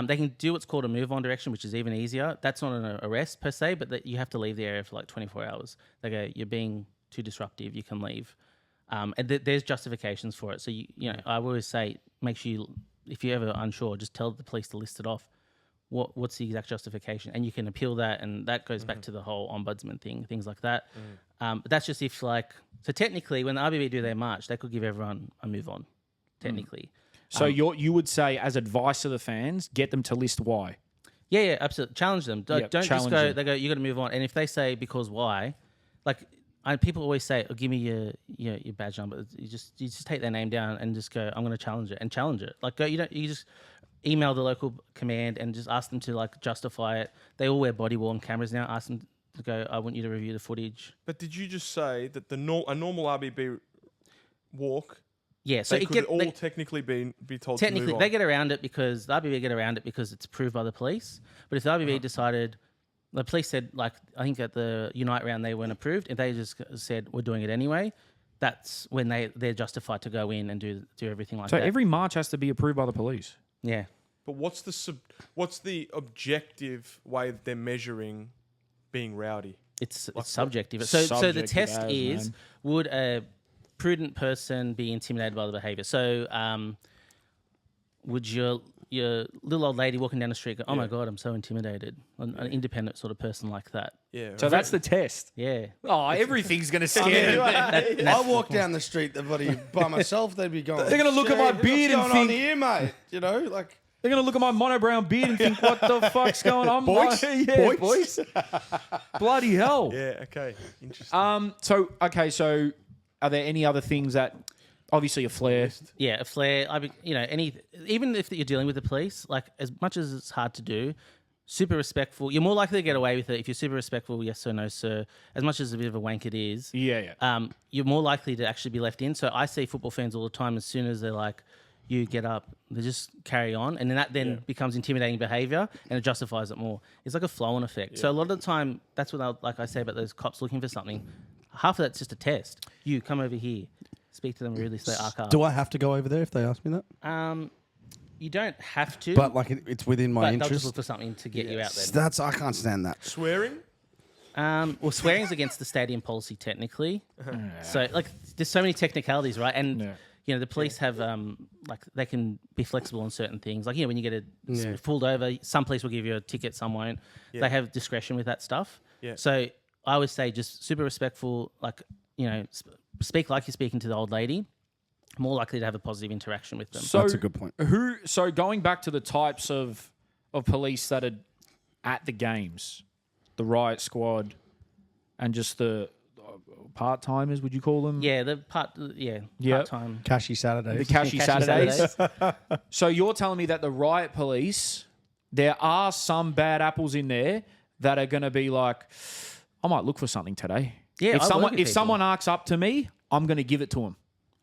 They can do what's called a move on direction, which is even easier. That's not an arrest per se, but you have to leave the area for 24 hours. They go, you're being too disruptive, you can leave. And there's justifications for it. So I always say, make sure if you're ever unsure, just tell the police to list it off. What's the exact justification? And you can appeal that, and that goes back to the whole ombudsman thing, things like that. But that's just if so technically when the RBB do their march, they could give everyone a move on, technically. So you would say, as advice to the fans, get them to list why. Yeah, absolutely. Challenge them. Don't just go, they go, you got to move on. And if they say because why, people always say, "Oh, give me your badge number." You just take their name down and just go, "I'm going to challenge it." Like go, you just email the local command and just ask them to like justify it. They all wear body worn cameras now. Ask them to go, "I want you to review the footage." But did you just say that a normal RBB walk? Yeah, so They could all technically be told to move on. they get around it because the RBB get around it because it's approved by the police. But if the RBB decided, the police said, like, I think at the Unite round they weren't approved, if they just said we're doing it anyway, that's when they're justified to go in and do everything like that. So every march has to be approved by the police. Yeah. But what's the objective way that they're measuring being rowdy? It's subjective. So the Subjective test as, is, man. would a prudent person be intimidated by the behaviour? So would your little old lady walking down the street go, "Oh my God, I'm so intimidated"? An independent sort of person like that. Yeah. So that's the test. Yeah. Oh, everything's going to scare them. I walk down the street, the buddy by myself, they'd be going. They're gonna look at my beard and what's going on think- here, mate? You know, like. They're going to look at my monobrown beard and think, what the fuck's going on? Boys? Yeah, Boys? boys. Bloody hell. Yeah. Okay. Interesting. So are there any other things that, obviously a flare? Yeah, a flare. Even if you're dealing with the police, like as much as it's hard to do, super respectful. You're more likely to get away with it if you're super respectful. Yes or no, sir. As much as a bit of a wank it is. Yeah. You're more likely to actually be left in. So I see football fans all the time. As soon as they're like, "You get up," they just carry on, and then that becomes intimidating behaviour, and it justifies it more. It's like a flow-on effect. So a lot of the time, that's what like I say about those cops looking for something. Half of that's just a test. You come over here, speak to them rudely, say "arc up." Do I have to go over there if they ask me that? You don't have to, But like it's within my but they'll interest. just look for something to get you out there. I can't stand that. Swearing? Well, swearing's against the stadium policy technically. So like, there's so many technicalities, right? And the police have like they can be flexible on certain things. Like when you get pulled over, some police will give you a ticket, some won't. Yeah. They have discretion with that stuff. Yeah. So I would say just super respectful. Like speak like you're speaking to the old lady. More likely to have a positive interaction with them. So That's a good point. So going back to the types of police that are at the games, the Riot Squad, and just the part-timers, would you call them? Yeah, part-time. Cashy Saturdays. The Cashy Saturdays. Saturdays. So you're telling me that the Riot Police, there are some bad apples in there that are going to be like, I might look for something today. Yeah, if someone arcs up to me, I'm going to give it to them.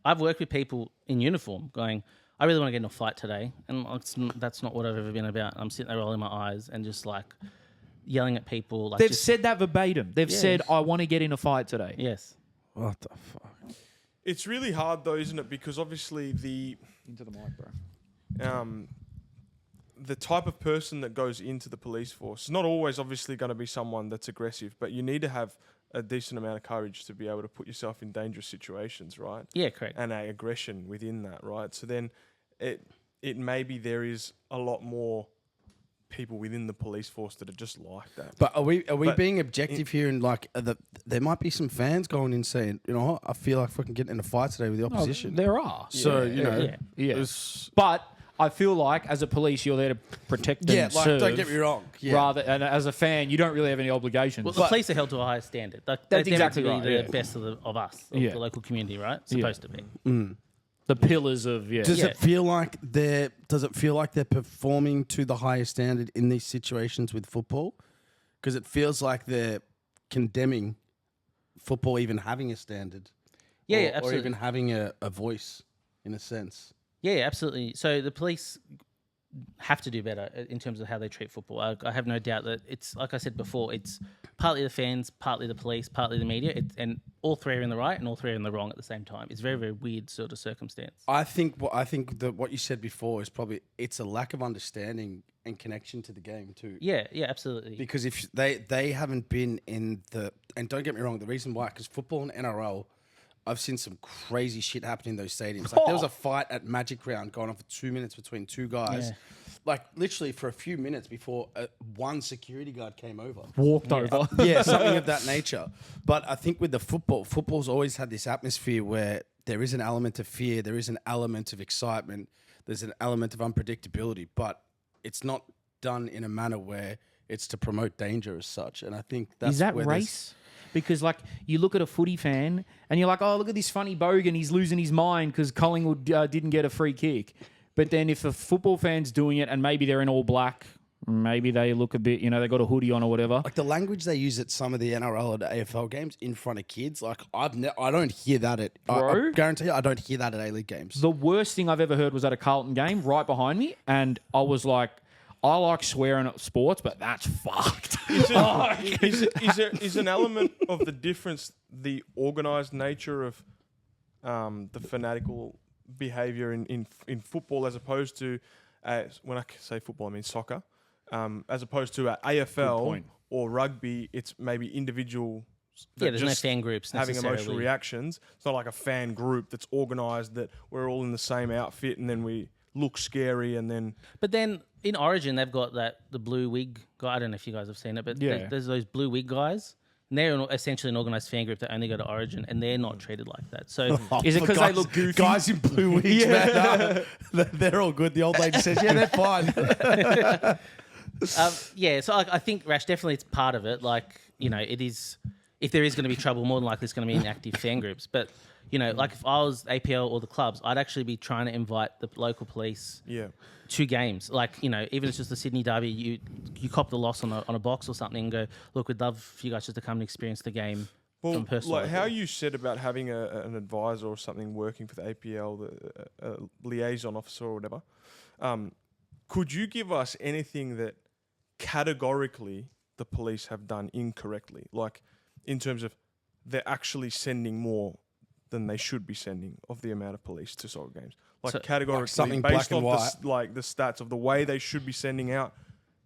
I've worked with people in uniform going, "I really want to get in a fight today," and that's not what I've ever been about. I'm sitting there rolling my eyes and just like yelling at people. Like They've said that verbatim. They've said, "I want to get in a fight today." Yes. What the fuck? It's really hard though, isn't it? Because obviously Into the mic, bro. The type of person that goes into the police force is not always obviously going to be someone that's aggressive, but you need to have a decent amount of courage to be able to put yourself in dangerous situations, right? Yeah, correct. And a aggression within that, right? So then it maybe there is a lot more people within the police force that are just like that. But are we being objective here? And like, there might be some fans going in saying, "You know what? I feel like fucking getting in a fight today with the opposition." There are. So Yeah. But I feel like as a police, you're there to protect and serve. don't get me wrong. Yeah. Rather, and as a fan, you don't really have any obligations. Well, the police are held to a higher standard. Like, That's they're exactly meant to be right, the best of us, of Yeah. the local community, right? Supposed to be. the pillars of Does it feel like they're performing to the highest standard in these situations with football? Because it feels like they're condemning football even having a standard. Yeah, or absolutely. Or even having a voice, in a sense. Yeah, absolutely. So the police have to do better in terms of how they treat football. I have no doubt that it's, like I said before, it's partly the fans, partly the police, partly the media, and all three are in the right and all three are in the wrong at the same time. It's very, very weird sort of circumstance. I think that what you said before is probably it's a lack of understanding and connection to the game too. Yeah, absolutely. Because if they haven't been in and don't get me wrong, the reason why, because football and NRL, I've seen some crazy shit happen in those stadiums. Like there was a fight at Magic Round going on for 2 minutes between two guys. Yeah. Like literally for a few minutes before one security guard came over. walked over. Yeah, something of that nature. But I think with the football's always had this atmosphere where there is an element of fear, there is an element of excitement, there's an element of unpredictability, but it's not done in a manner where it's to promote danger as such. And I think that's Is that where race? because like you look at a footy fan and you're like, oh, look at this funny bogan, he's losing his mind because Collingwood didn't get a free kick. But then if a football fan's doing it and maybe they're in all black, maybe they look a bit, they got a hoodie on or whatever. Like the language they use at some of the NRL and AFL games in front of kids, like I don't hear that at. I guarantee you, I don't hear that at A-League games. The worst thing I've ever heard was at a Carlton game right behind me, and I was like, I like swearing at sports, but that's fucked. Is an element of the difference the organised nature of the fanatical behaviour in football as opposed to, when I say football, I mean soccer, as opposed to AFL or rugby, it's maybe individual. There's no fan groups having emotional reactions. It's not like a fan group that's organised that we're all in the same outfit and then we look scary and then. But then in Origin, they've got the blue wig guy. I don't know if you guys have seen it, but there's those blue wig guys. And they're essentially an organised fan group that only go to Origin, and they're not treated like that. So is it because they look goofy? Guys in blue wigs, man, they're all good. The old lady says, yeah, they're fine. So I think, Rash, definitely it's part of it. Like, it is, if there is going to be trouble, more than likely it's going to be in active fan groups. But, like if I was APL or the clubs, I'd actually be trying to invite the local police to games. Like, even if it's just the Sydney Derby, you cop the loss on a box or something and go, look, we'd love for you guys just to come and experience the game from personal. Like how you said about having an advisor or something working for the APL, the liaison officer or whatever, could you give us anything that categorically the police have done incorrectly? Like in terms of they're actually sending more than they should be sending of the amount of police to soccer games. Like categorically, something based black and on white. the stats of the way they should be sending out,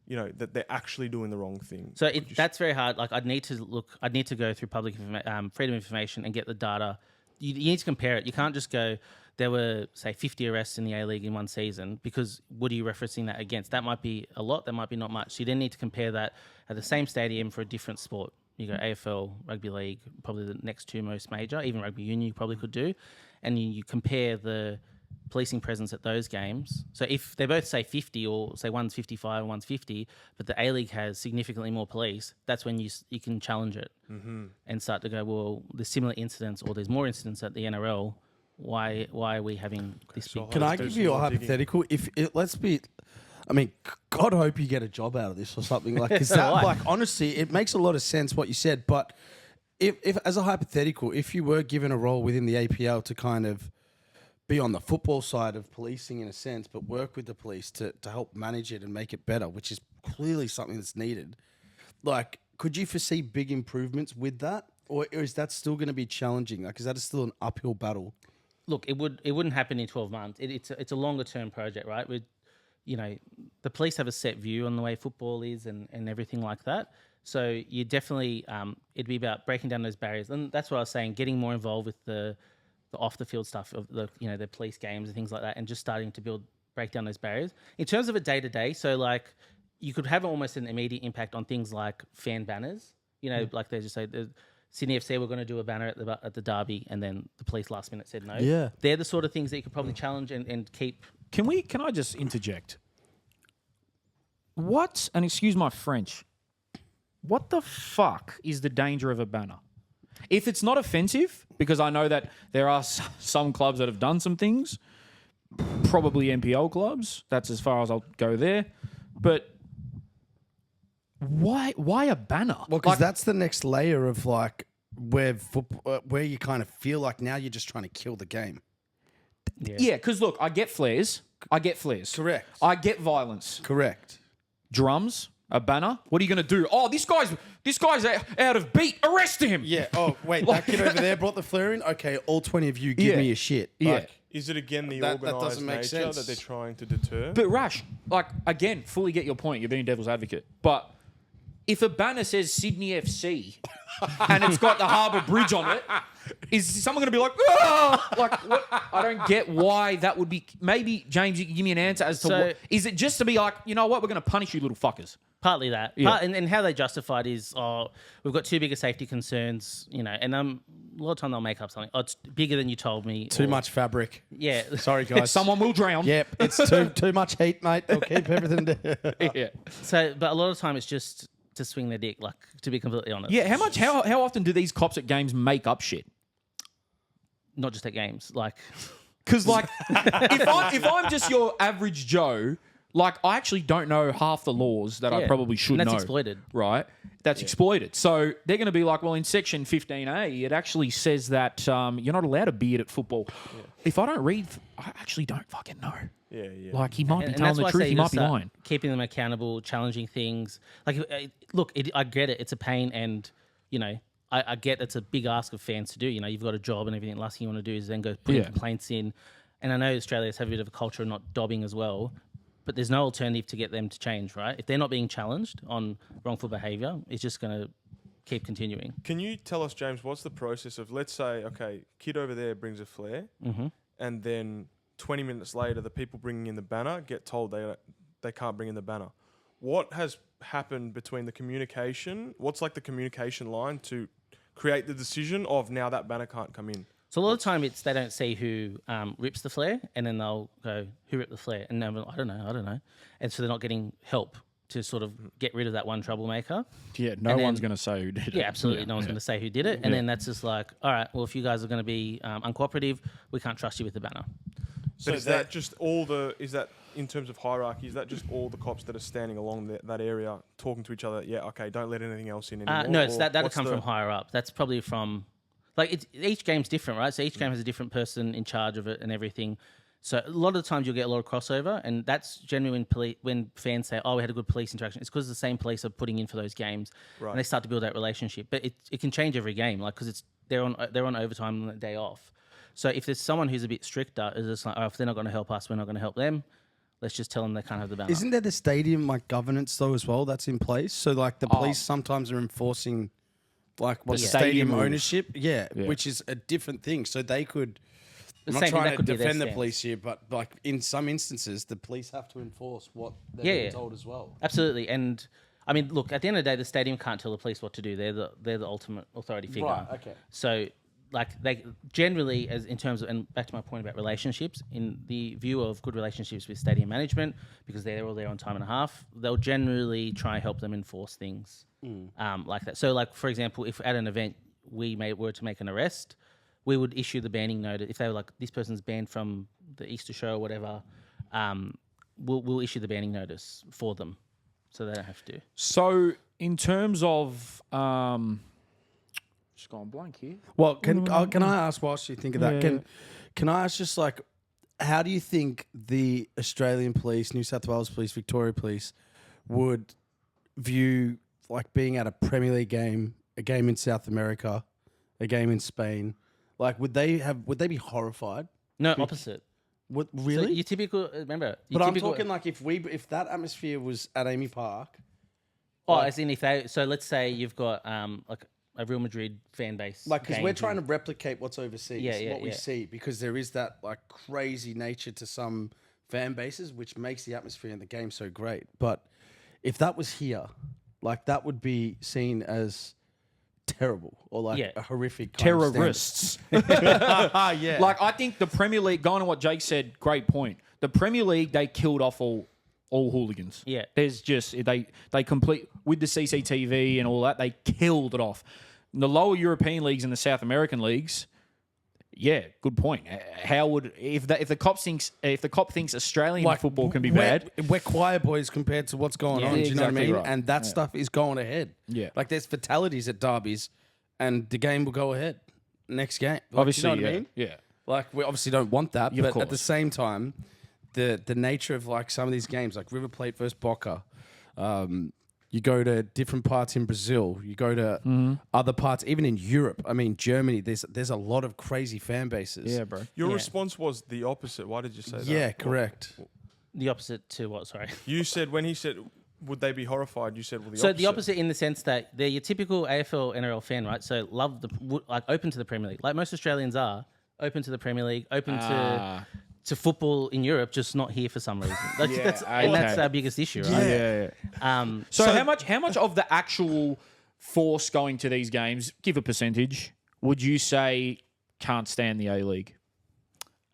that they're actually doing the wrong thing. So that's very hard. Like I'd need to go through public freedom of information and get the data. You need to compare it. You can't just go, there were, say, 50 arrests in the A-League in one season, because what are you referencing that against? That might be a lot, that might be not much. So you then need to compare that at the same stadium for a different sport. You go AFL, rugby league, probably the next two most major, even rugby union you probably could do. And you compare the policing presence at those games. So if they both say 50, or say one's 55 and one's 50, but the A-League has significantly more police, that's when you can challenge it and start to go, well, there's similar incidents or there's more incidents at the NRL. Why are we having this big... Can I give you a hypothetical? God hope you get a job out of this or something like. Because honestly, it makes a lot of sense what you said. But if as a hypothetical, if you were given a role within the APL to kind of be on the football side of policing in a sense, but work with the police to help manage it and make it better, which is clearly something that's needed. Like, could you foresee big improvements with that, or is that still going to be challenging? Like, is that still an uphill battle? Look, it wouldn't happen in 12 months. It's a longer term project, right? The police have a set view on the way football is and everything like that. So you definitely, it'd be about breaking down those barriers. And that's what I was saying, getting more involved with the off the field stuff of the police games and things like that, and just starting to break down those barriers. In terms of a day to day, so like you could have almost an immediate impact on things like fan banners. Like they just say, Sydney FC were going to do a banner at the derby, and then the police last minute said no. Yeah. They're the sort of things that you could probably challenge and keep. Can I just interject? And excuse my French, what the fuck is the danger of a banner? If it's not offensive, because I know that there are some clubs that have done some things, probably NPL clubs, that's as far as I'll go there, but why a banner? Well, because that's the next layer of like where you kind of feel like now you're just trying to kill the game. Yeah, because look, I get flares. Correct. I get violence. Correct. Drums, a banner. What are you going to do? Oh, this guy's out of beat. Arrest him. Yeah. Oh, wait, that kid over there brought the flare in? Okay, all 20 of you give me a shit. Yeah. Is it again the That organised doesn't make nature sense. that they're trying to deter? But Rash, again, fully get your point. You're being devil's advocate. But if a banner says Sydney FC and it's got the Harbour Bridge on it, is someone going to be like, oh! Like, what? I don't get why that would be. Maybe, James, you can give me an answer as to what. Is it just to be like, you know what, we're going to punish you little fuckers? Partly that. Yeah. And how they justify it is, we've got too big a safety concerns, and a lot of time they'll make up something. Oh, it's bigger than you told me. Too much fabric. Yeah. Sorry, guys. Someone will drown. Yep, it's too much heat, mate. They'll keep everything there. Yeah. So, but a lot of time it's just to swing their dick, like, to be completely honest. Yeah, how often do these cops at games make up shit? Not just at games. Like, Because, like, if I'm just your average Joe, like, I actually don't know half the laws that I Yeah. probably should And know. that's exploited. Right? That's exploited. So they're going to be like, well, in Section 15A, it actually says that you're not allowed a beard at football. If I don't read, I actually don't fucking know. Yeah. Like, he might be and telling that's the why I truth, say he you might gotta be start lying. keeping them accountable, challenging things. Like, look, I get it. It's a pain, and, you know, I get it's a big ask of fans to do. You know, you've got a job and everything. The last thing you want to do is then go put complaints in. And I know Australia's have a bit of a culture of not dobbing as well, but there's no alternative to get them to change, right? If they're not being challenged on wrongful behaviour, it's just going to keep continuing. Can you tell us, James, what's the process of, let's say, okay, kid over there brings a flare, and then 20 minutes later, the people bringing in the banner get told they can't bring in the banner. What has happened between the communication? What's like the communication line to create the decision of now that banner can't come in? So a lot of the time they don't see who rips the flare, and then they'll go, who ripped the flare? And they'll go, I don't know. And so they're not getting help to sort of get rid of that one troublemaker. Yeah, no And one's then- going to say who did it. Yeah, absolutely. No one's going to say who did it. And then that's just like, all right, well, if you guys are going to be uncooperative, we can't trust you with the banner. So is that just is that in terms of hierarchy, is that just all the cops that are standing along that area talking to each other? Yeah, okay, don't let anything else in anymore. No, it's Or that'll what's come from higher up. That's probably from, like, each game's different, right? So each game has a different person in charge of it and everything. So a lot of the times you'll get a lot of crossover, and that's generally when fans say, "Oh, we had a good police interaction." It's because the same police are putting in for those games, and they start to build that relationship. But it can change every game, like, because they're on overtime on the day off. So if there's someone who's a bit stricter, it's just like, oh, if they're not going to help us, we're not going to help them. Let's just tell them they can't have the banner. Isn't there the stadium like governance though as well that's in place? So like the police sometimes are enforcing like what stadium stadium rules. ownership, which is a different thing. So they could. I'm not same thing, trying that to could be their defend the stance. police here, but like in some instances, the police have to enforce what they're Yeah, being yeah. told as well. Absolutely, and I mean, look, at the end of the day, the stadium can't tell the police what to do. They're the ultimate authority figure. Right, okay. So, like, they generally, as in terms of, and back to my point about relationships, in the view of good relationships with stadium management, because they're all there on time and a half, they'll generally try and help them enforce things like that. So, like, for example, if at an event we were to make an arrest, we would issue the banning notice. If they were like, this person's banned from the Easter show or whatever, we'll issue the banning notice for them, so they don't have to. So, in terms of... just going blank here. Well, can I ask whilst you think of that? Can I ask just like, how do you think the Australian Police, New South Wales Police, Victoria Police would view like being at a Premier League game, a game in South America, a game in Spain? Like, would they be horrified? No, opposite. What So really? you typical, remember? But I'm talking like if that atmosphere was at Amy Park. as in if they. So let's say you've got like a Real Madrid fan base. Like, because we're game trying to replicate what's overseas, Yeah, what we yeah. see, because there is that like crazy nature to some fan bases, which makes the atmosphere in the game so great. But if that was here, like that would be seen as terrible or like Yeah. a horrific kind of Terrorists. yeah. Like, I think the Premier League, going on what Jake said, great point. The Premier League, they killed off all hooligans. Yeah. There's just, they complete, with the CCTV and all that, they killed it off. The lower European leagues and the South American leagues, yeah, good point. How would, if the cop thinks Australian football can be bad, We're choir boys compared to what's going on. Do you know what I exactly mean? right. And that stuff is going ahead. Yeah. Like there's fatalities at derbies, and the game will go ahead next game. Like, obviously, do you know what I yeah, mean? yeah. Like we obviously don't want that, Yeah, of but at the course. same time, the nature of like some of these games, like River Plate versus Boca, you go to different parts in Brazil, you go to other parts, even in Europe. I mean, Germany. There's a lot of crazy fan bases. Yeah, bro. Your Yeah. response was the opposite. Why did you say that? Yeah, correct. The opposite to what? Sorry. You said when he said, would they be horrified? You said, well, the So opposite. the opposite in the sense that they're your typical AFL, NRL fan, right? So love like open to the Premier League, like most Australians are open to the Premier League, open to football in Europe, just not here for some reason. Like, Yeah, that's okay. our biggest issue, right? Yeah. So how much of the actual force going to these games, give a percentage, would you say can't stand the A-League?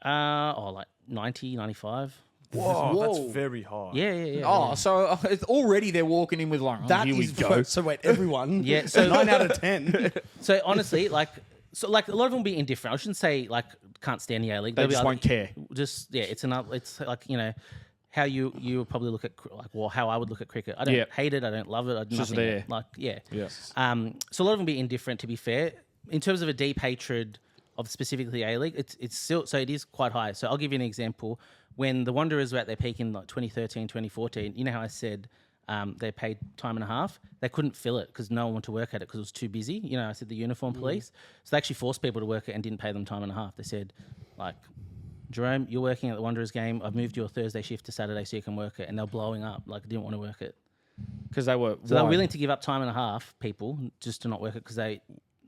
Like 90, 95. Whoa, that's Whoa. very high. Yeah. Oh, so it's already they're walking in with like, oh, That here we is go. so wait, everyone. Yeah, so- 9 out of 10. So honestly, like a lot of them will be indifferent. I shouldn't say like can't stand the A League. They There'll be just other- won't care. Just it's another. It's like how you would probably look at how I would look at cricket. I don't Yep. hate it. I don't love it. I do Just nothing. there. Like yeah. Yes. So a lot of them will be indifferent. To be fair, in terms of a deep hatred of specifically A League, it's still so it is quite high. So I'll give you an example. When the Wanderers were at their peak in like 2013, 2014, you know how I said they paid time and a half? They couldn't fill it because no one wanted to work at it because it was too busy. You know, I said the uniform police. So they actually forced people to work it and didn't pay them time and a half. They said, like, Jerome, you're working at the Wanderers game. I've moved your Thursday shift to Saturday so you can work it. And they're blowing up. Like, they didn't want to work it. Because they were. So they were willing to give up time and a half, people, just to not work it because they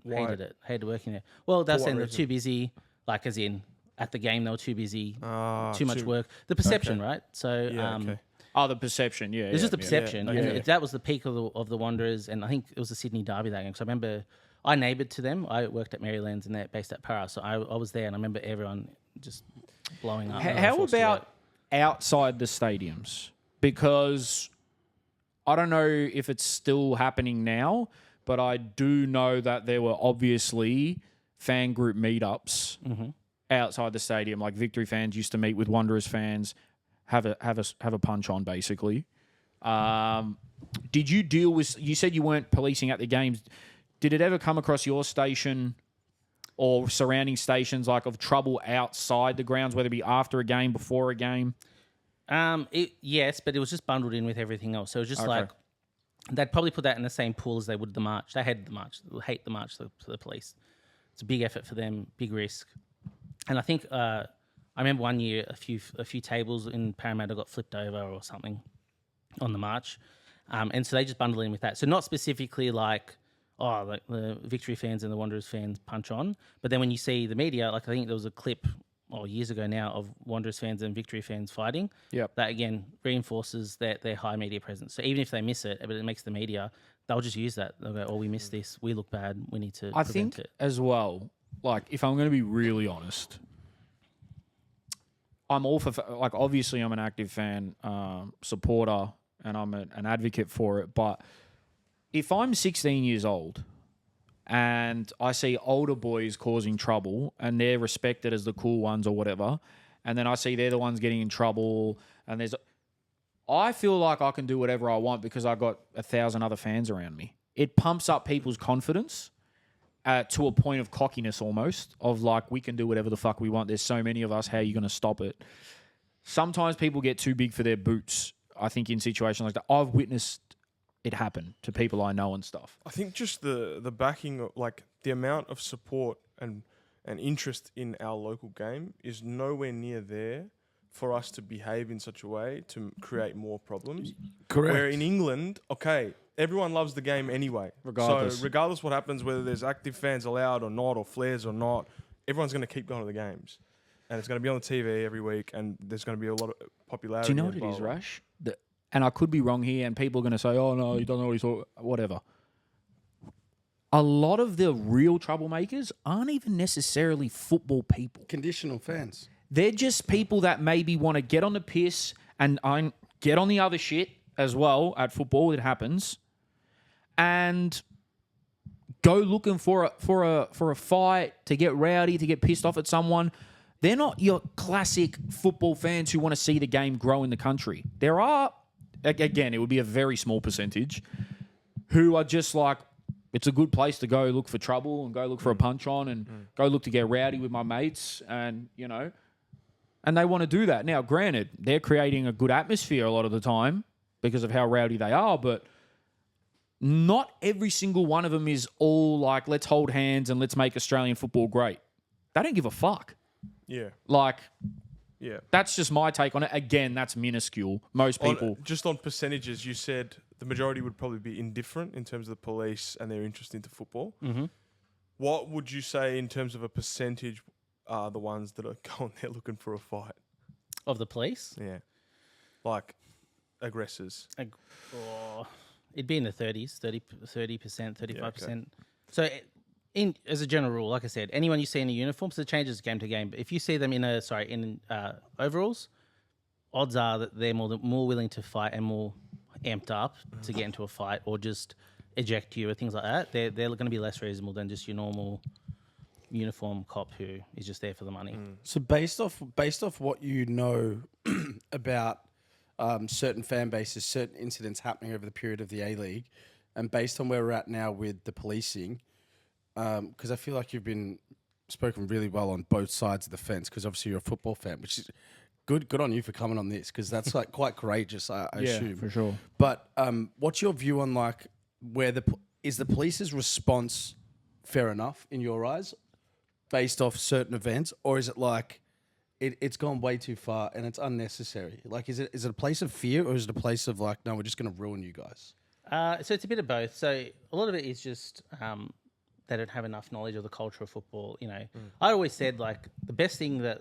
hated working there. Well, they're saying they're too busy, like as in at the game they were too busy, too much work. The perception, right? So Oh, the perception, yeah. it's just the perception. Yeah. And that was the peak of the Wanderers. And I think it was the Sydney Derby that game. So I remember I neighboured to them. I worked at Marylands and they're based at Para. So I was there and I remember everyone just blowing up. How about outside the stadiums? Because I don't know if it's still happening now, but I do know that there were obviously fan group meetups outside the stadium. Like Victory fans used to meet with Wanderers fans, have a punch on basically. Did you deal with? You said you weren't policing at the games. Did it ever come across your station or surrounding stations like of trouble outside the grounds, whether it be after a game, before a game? Yes, but it was just bundled in with everything else. So it was just like they'd probably put that in the same pool as they would the march. They hated the march. They hate the march to the police. It's a big effort for them, big risk. And I think I remember one year a few tables in Parramatta got flipped over or something on the march, and so they just bundle in with that. So not specifically like like the Victory fans and the Wanderers fans punch on, but then when you see the media, like I think there was a clip years ago now of Wanderers fans and Victory fans fighting. Yep. That again reinforces their high media presence. So even if they miss it, but it makes the media, they'll just use that. They'll go, "Oh, we missed this. We look bad. We need to." I think as well. Like, if I'm going to be really honest, I'm all for like. Obviously, I'm an active fan, supporter, and I'm an advocate for it. But if I'm 16 years old and I see older boys causing trouble and they're respected as the cool ones or whatever, and then I see they're the ones getting in trouble, and I feel like I can do whatever I want because I got 1,000 other fans around me. It pumps up people's confidence to a point of cockiness almost, of like, we can do whatever the fuck we want. There's so many of us. How are you going to stop it? Sometimes people get too big for their boots, I think, in situations like that. I've witnessed it happen to people I know and stuff. I think just the backing, like the amount of support and interest in our local game is nowhere near there for us to behave in such a way to create more problems. Correct. Where in England, everyone loves the game anyway. Regardless. So regardless what happens, whether there's active fans allowed or not, or flares or not, everyone's going to keep going to the games. And it's going to be on the TV every week, and there's going to be a lot of popularity. Do you know what it is, Rush? And I could be wrong here, and people are going to say, oh, no, you don't know what he's talking about, whatever. A lot of the real troublemakers aren't even necessarily football people. Conditional fans. They're just people that maybe want to get on the piss and get on the other shit as well at football. It happens. And go looking for a fight, to get rowdy, to get pissed off at someone. They're not your classic football fans who want to see the game grow in the country. There are, again, it would be a very small percentage, who are just like, it's a good place to go look for trouble and go look for a punch on and go look to get rowdy with my mates and, and they want to do that. Now, granted, they're creating a good atmosphere a lot of the time because of how rowdy they are, but not every single one of them is all like, let's hold hands and let's make Australian football great. They don't give a fuck. Yeah. Yeah. That's just my take on it. Again, that's minuscule. Most people... Just on percentages, you said the majority would probably be indifferent in terms of the police and their interest into football. Mm-hmm. What would you say in terms of a percentage are the ones that are going there looking for a fight? Of the police? Yeah. Like aggressors. It'd be in the 30s, 30%, 35%. Yeah, okay. So... as a general rule, like I said, anyone you see in a uniform, so it changes game to game. But if you see them in overalls, odds are that they're more willing to fight and more amped up to get into a fight or just eject you or things like that. They're going to be less reasonable than just your normal uniform cop who is just there for the money. So based off what you know about certain fan bases, certain incidents happening over the period of the A-League, and based on where we're at now with the policing, because I feel like you've been spoken really well on both sides of the fence, because obviously you're a football fan, which is good on you for coming on this, because that's like quite courageous, I assume. for sure. But what's your view on like where is the police's response fair enough in your eyes, based off certain events, or is it like it's gone way too far and it's unnecessary? Like, is it a place of fear, or is it a place of like, no, we're just going to ruin you guys? So it's a bit of both. So a lot of it is just they don't have enough knowledge of the culture of football. You know, I always said like the best thing that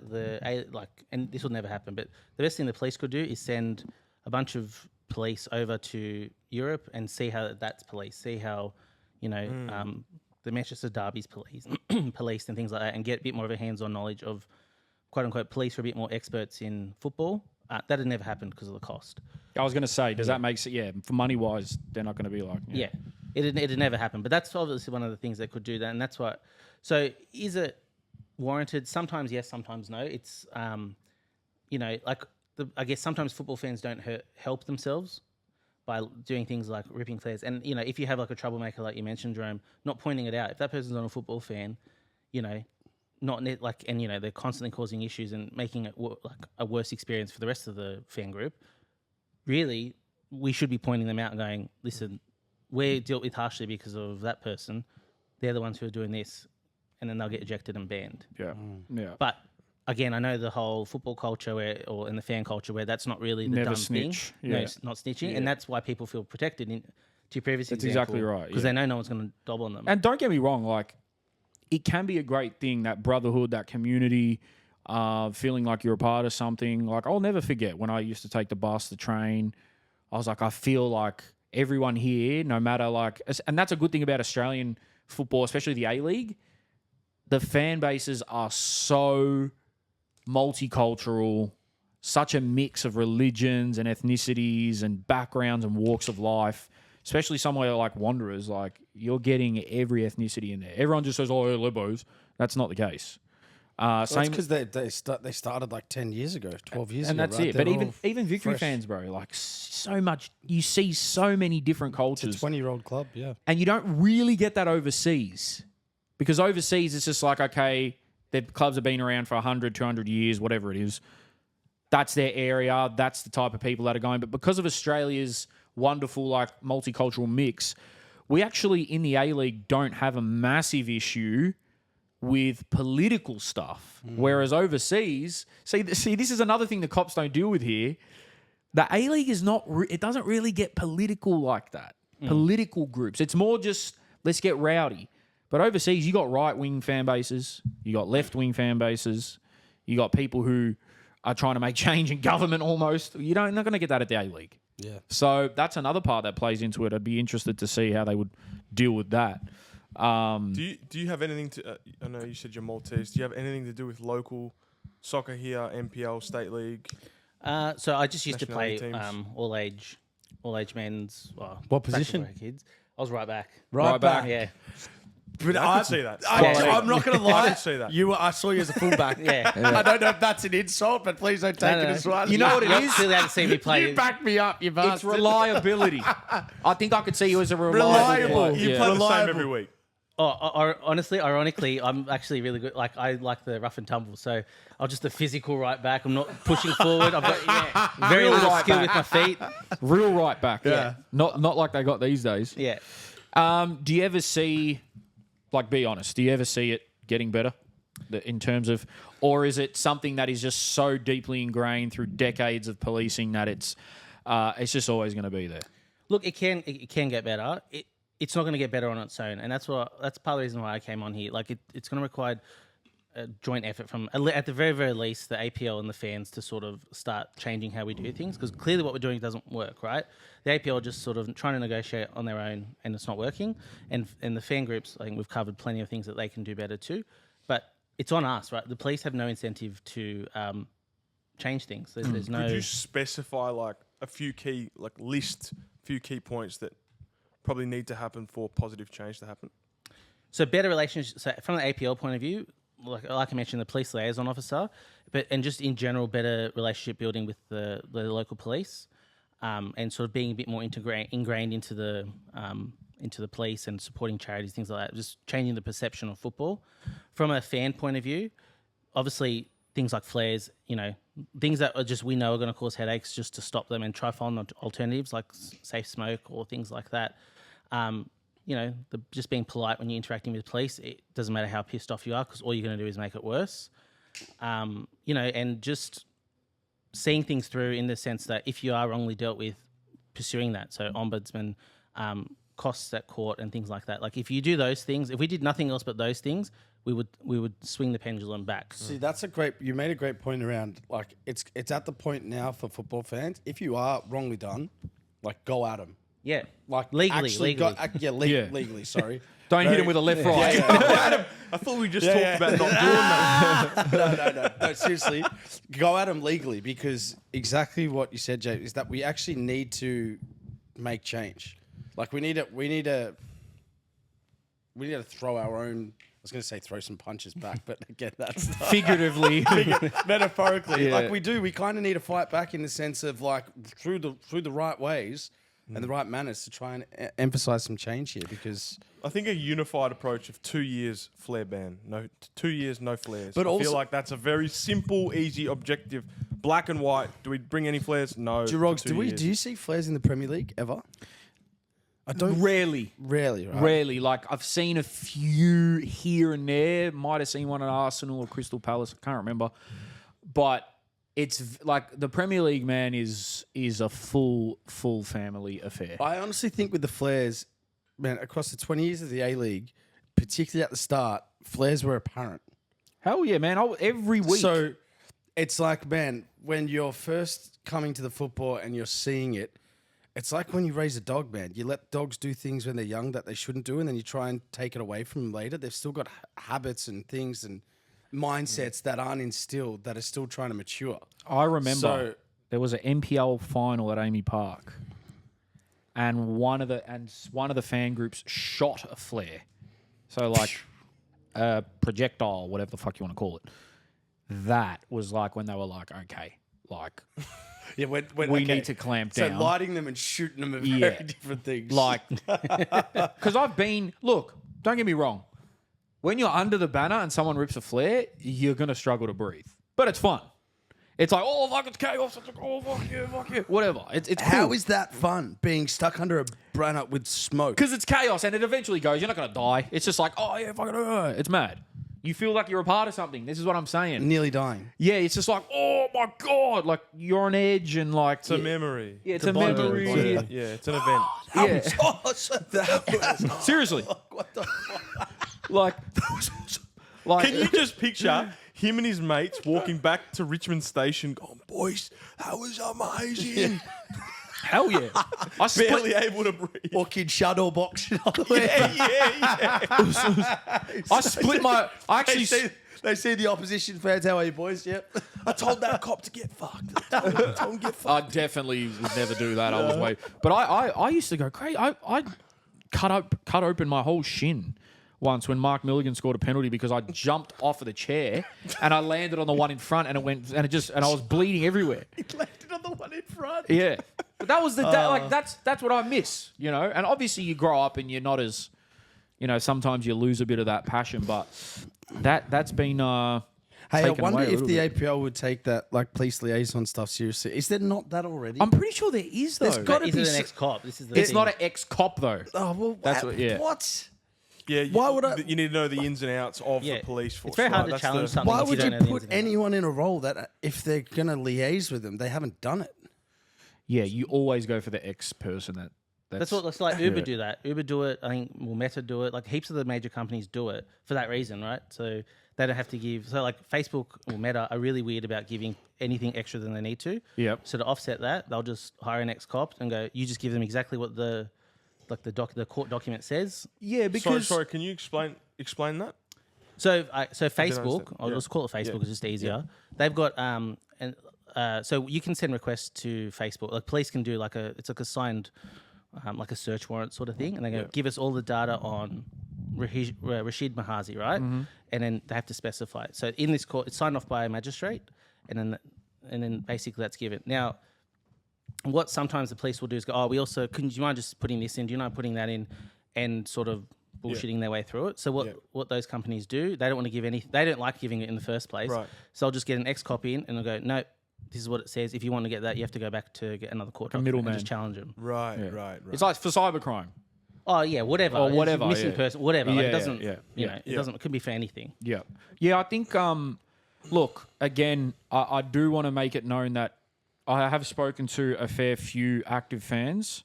and this will never happen, but the best thing the police could do is send a bunch of police over to Europe and see how that's policed, see how, you know, the Manchester Derby's policed and things like that, and get a bit more of a hands-on knowledge of quote unquote police who are a bit more experts in football. That had never happened because of the cost. I was going to say, does that make sense? Yeah, for money wise, they're not going to be like. Yeah, it had never happened. But that's obviously one of the things that could do that, and that's what. So is it warranted? Sometimes yes, sometimes no. It's you know, like I guess sometimes football fans don't help themselves by doing things like ripping flares. And you know, if you have like a troublemaker like you mentioned, Jerome, not pointing it out. If that person's not a football fan, you know. And you know they're constantly causing issues and making it like a worse experience for the rest of the fan group. Really, we should be pointing them out and going, "Listen, we're dealt with harshly because of that person. They're the ones who are doing this," and then they'll get ejected and banned. Yeah, yeah. But again, I know the whole football culture in the fan culture where that's not really the Never done snitch. thing. Yeah. No, it's not snitching, and that's why people feel protected. To your previous That's example, exactly right, because they know no one's going to dob on them. And don't get me wrong, like, it can be a great thing, that brotherhood, that community, feeling like you're a part of something. Like, I'll never forget when I used to take the bus, the train. I was like, I feel like everyone here, no matter like, and that's a good thing about Australian football, especially the A-League. The fan bases are so multicultural, such a mix of religions and ethnicities and backgrounds and walks of life. Especially somewhere like Wanderers, like you're getting every ethnicity in there. Everyone just says, "Oh, yeah, Lebos." That's not the case. Same because they started like 10 years ago, 12 years and ago, that's right? it. But They're even all Victory fresh. fans, bro, like so much. You see so many different cultures, It's a 20-year-old club, yeah. and you don't really get that overseas, because overseas it's just like, okay, their clubs have been around for 100, 200 years, whatever it is. That's their area. That's the type of people that are going. But because of Australia's wonderful, like, multicultural mix, we actually, in the A-League, don't have a massive issue with political stuff. Whereas overseas, see, this is another thing the cops don't deal with here. The A-League is not, it doesn't really get political like that. Political groups. It's more just, let's get rowdy. But overseas, you got right-wing fan bases. You got left-wing fan bases. You got people who are trying to make change in government almost. You're not going to get that at the A-League. Yeah. So that's another part that plays into it. I'd be interested to see how they would deal with that. Do you have anything to? I know you said you're Maltese. Do you have anything to do with local soccer here, MPL, State League? So I just used to play Nationality teams. all age men's. Well, What back position? when we were kids. I was right back. Right back. Yeah. But I could see that. I'm not going to lie. I could see that. I saw you as a fullback. Yeah. I don't know if that's an insult, but please don't take it as one. You know what it is? Clearly had to see me play. You back me up, you It's bastard. reliability. I think I could see you as a reliable Reliable. player. You Yeah. play the same Reliable. every week. Honestly, ironically, I'm actually really good. Like I like the rough and tumble, so I'm just a physical right back. I'm not pushing forward. I've got very Real little right skill back. with my feet. Real right back. Yeah. Not like they got these days. Yeah. Do you ever see, like, be honest, do you ever see it getting better in terms of, or is it something that is just so deeply ingrained through decades of policing that it's just always going to be there? Look, it can get better. It's not going to get better on its own, and that's part of the reason why I came on here. Like it's going to require a joint effort from, at the very, very least, the APL and the fans to sort of start changing how we do things, because clearly what we're doing doesn't work, right? The APL are just sort of trying to negotiate on their own, and it's not working. And the fan groups, I think we've covered plenty of things that they can do better too. But it's on us, right? The police have no incentive to change things. There's no. Could you specify like a few key, few key points that probably need to happen for positive change to happen? So better relationships. So from the APL point of view, like I mentioned, the police liaison officer, and just in general, better relationship building with the local police, and sort of being a bit more ingrained into the police and supporting charities, things like that. Just changing the perception of football. From a fan point of view, obviously things like flares, things that are just we know are going to cause headaches, just to stop them and try find alternatives like safe smoke or things like that. Just being polite when you're interacting with police. It doesn't matter how pissed off you are, because all you're going to do is make it worse. And just seeing things through in the sense that if you are wrongly dealt with, pursuing that. So ombudsman, costs at court and things like that. Like if you do those things, if we did nothing else but those things, we would swing the pendulum back. See, you made a great point around, like, it's at the point now for football fans, if you are wrongly done, like, go at them. Yeah. Like legally. Legally, sorry. Don't hit him with a left right. I thought we just talked about not doing that. No, seriously, go at them legally, because exactly what you said, Jay, is that we actually need to make change. Like we need to throw our own. I was going to say throw some punches back, but again, that's Figuratively. metaphorically. Yeah. Like we do. We kind of need to fight back in the sense of like through the right ways and the right manners to try and emphasize some change here, because I think a unified approach of 2 years flare ban, 2 years no flares. But I also, feel like that's a very simple, easy, objective, black and white. Do we bring any flares? No. Girogs, 2 years. do you see flares in the Premier League ever? I don't. Rarely. Rarely, right? Rarely. Like, I've seen a few here and there. Might have seen one at Arsenal or Crystal Palace. I can't remember. But it's like the Premier League, man, is a full family affair. I honestly think with the flares, man, across the 20 years of the A-League, particularly at the start, flares were apparent. Hell yeah, man. Every week. So it's like, man, when you're first coming to the football and you're seeing it, it's like when you raise a dog, man. You let dogs do things when they're young that they shouldn't do, and then you try and take it away from them later. They've still got habits and things and mindsets that aren't instilled, that are still trying to mature. I remember there was an NPL final at Amy Park, and one of the fan groups shot a flare. So like a projectile, whatever the fuck you want to call it. That was like when they were like, okay, like Yeah, when we need to clamp down. So lighting them and shooting them are very different things. Like, because look, don't get me wrong. When you're under the banner and someone rips a flare, you're going to struggle to breathe. But it's fun. It's like, oh, fuck, it's chaos. It's like, oh, fuck yeah. Whatever. It's cool. How is that fun, being stuck under a banner with smoke? Because it's chaos and it eventually goes. You're not going to die. It's just like, oh, yeah, fucking, it's mad. You feel like you're a part of something. This is what I'm saying. Nearly dying. Yeah, it's just like, oh, my God. Like, you're on edge and like... It's a memory. Yeah, it's a memory. Yeah, it's an event. Yeah. Seriously. What the fuck? Like... Can you just picture him and his mates walking back to Richmond Station going, boys, that was amazing. Hell yeah. Barely able to breathe. Walking shadow box. Yeah. I split my... I actually... They see the opposition fans. How are you, boys? Yep. I told that cop to get fucked. I told him to get fucked. I definitely would never do that. I was way... But I used to go crazy. I cut open my whole shin once when Mark Milligan scored a penalty because I jumped off of the chair and I landed on the one in front and I was bleeding everywhere. He landed on the one in front. Yeah. But that was the day, like that's what I miss, you know? And obviously you grow up and you're not as, you know, sometimes you lose a bit of that passion, but that's been Hey, I taken wonder away a if little the bit. APL would take that like police liaison stuff seriously. Is there not that already? I'm pretty sure there is though. There's got to Is be. it an ex-cop? This is the It's thing. not an ex-cop though. Oh well, That's what- yeah. What? Yeah, Why would I- You need to know the ins and outs of the police force. It's very hard right? to That's challenge the- something Why if would you you don't know the put ins and outs. anyone in a role that if they're going to liaise with them, they haven't done it? Yeah, you always go for the ex-person That's what it's like. Uber do that. Uber do it. I think Meta do it. Like heaps of the major companies do it for that reason, right? So they don't have to give. So like Facebook or Meta are really weird about giving anything extra than they need to. Yep. So to offset that, they'll just hire an ex-cop and go. You just give them exactly what the court document says. Yeah, because Sorry, can you explain that? So understand. Facebook, I'll Yeah. just call it Facebook. Yeah. It's just easier. They've got so you can send requests to Facebook. Like police can do it's like a signed, like a search warrant sort of thing, and they go give us all the data on Rashid Mahazi, right? Mm-hmm. And then they have to specify it. So in this court, it's signed off by a magistrate, and then basically that's given. Now, what sometimes the police will do is go, oh, we also do you mind just putting this in? Do you mind putting that in? And sort of bullshitting their way through it. So what those companies do, they don't want to give they don't like giving it in the first place. Right. So I'll just get an X copy in and they'll go, no, this is what it says. If you want to get that, you have to go back to get another court document middleman. and just challenge them. Right. It's like for cybercrime. Oh yeah, whatever. Or whatever, It's missing person, whatever. Like, it doesn't. yeah. It doesn't. It could be for anything. Yeah. Yeah, I think, look, again, I do want to make it known that I have spoken to a fair few active fans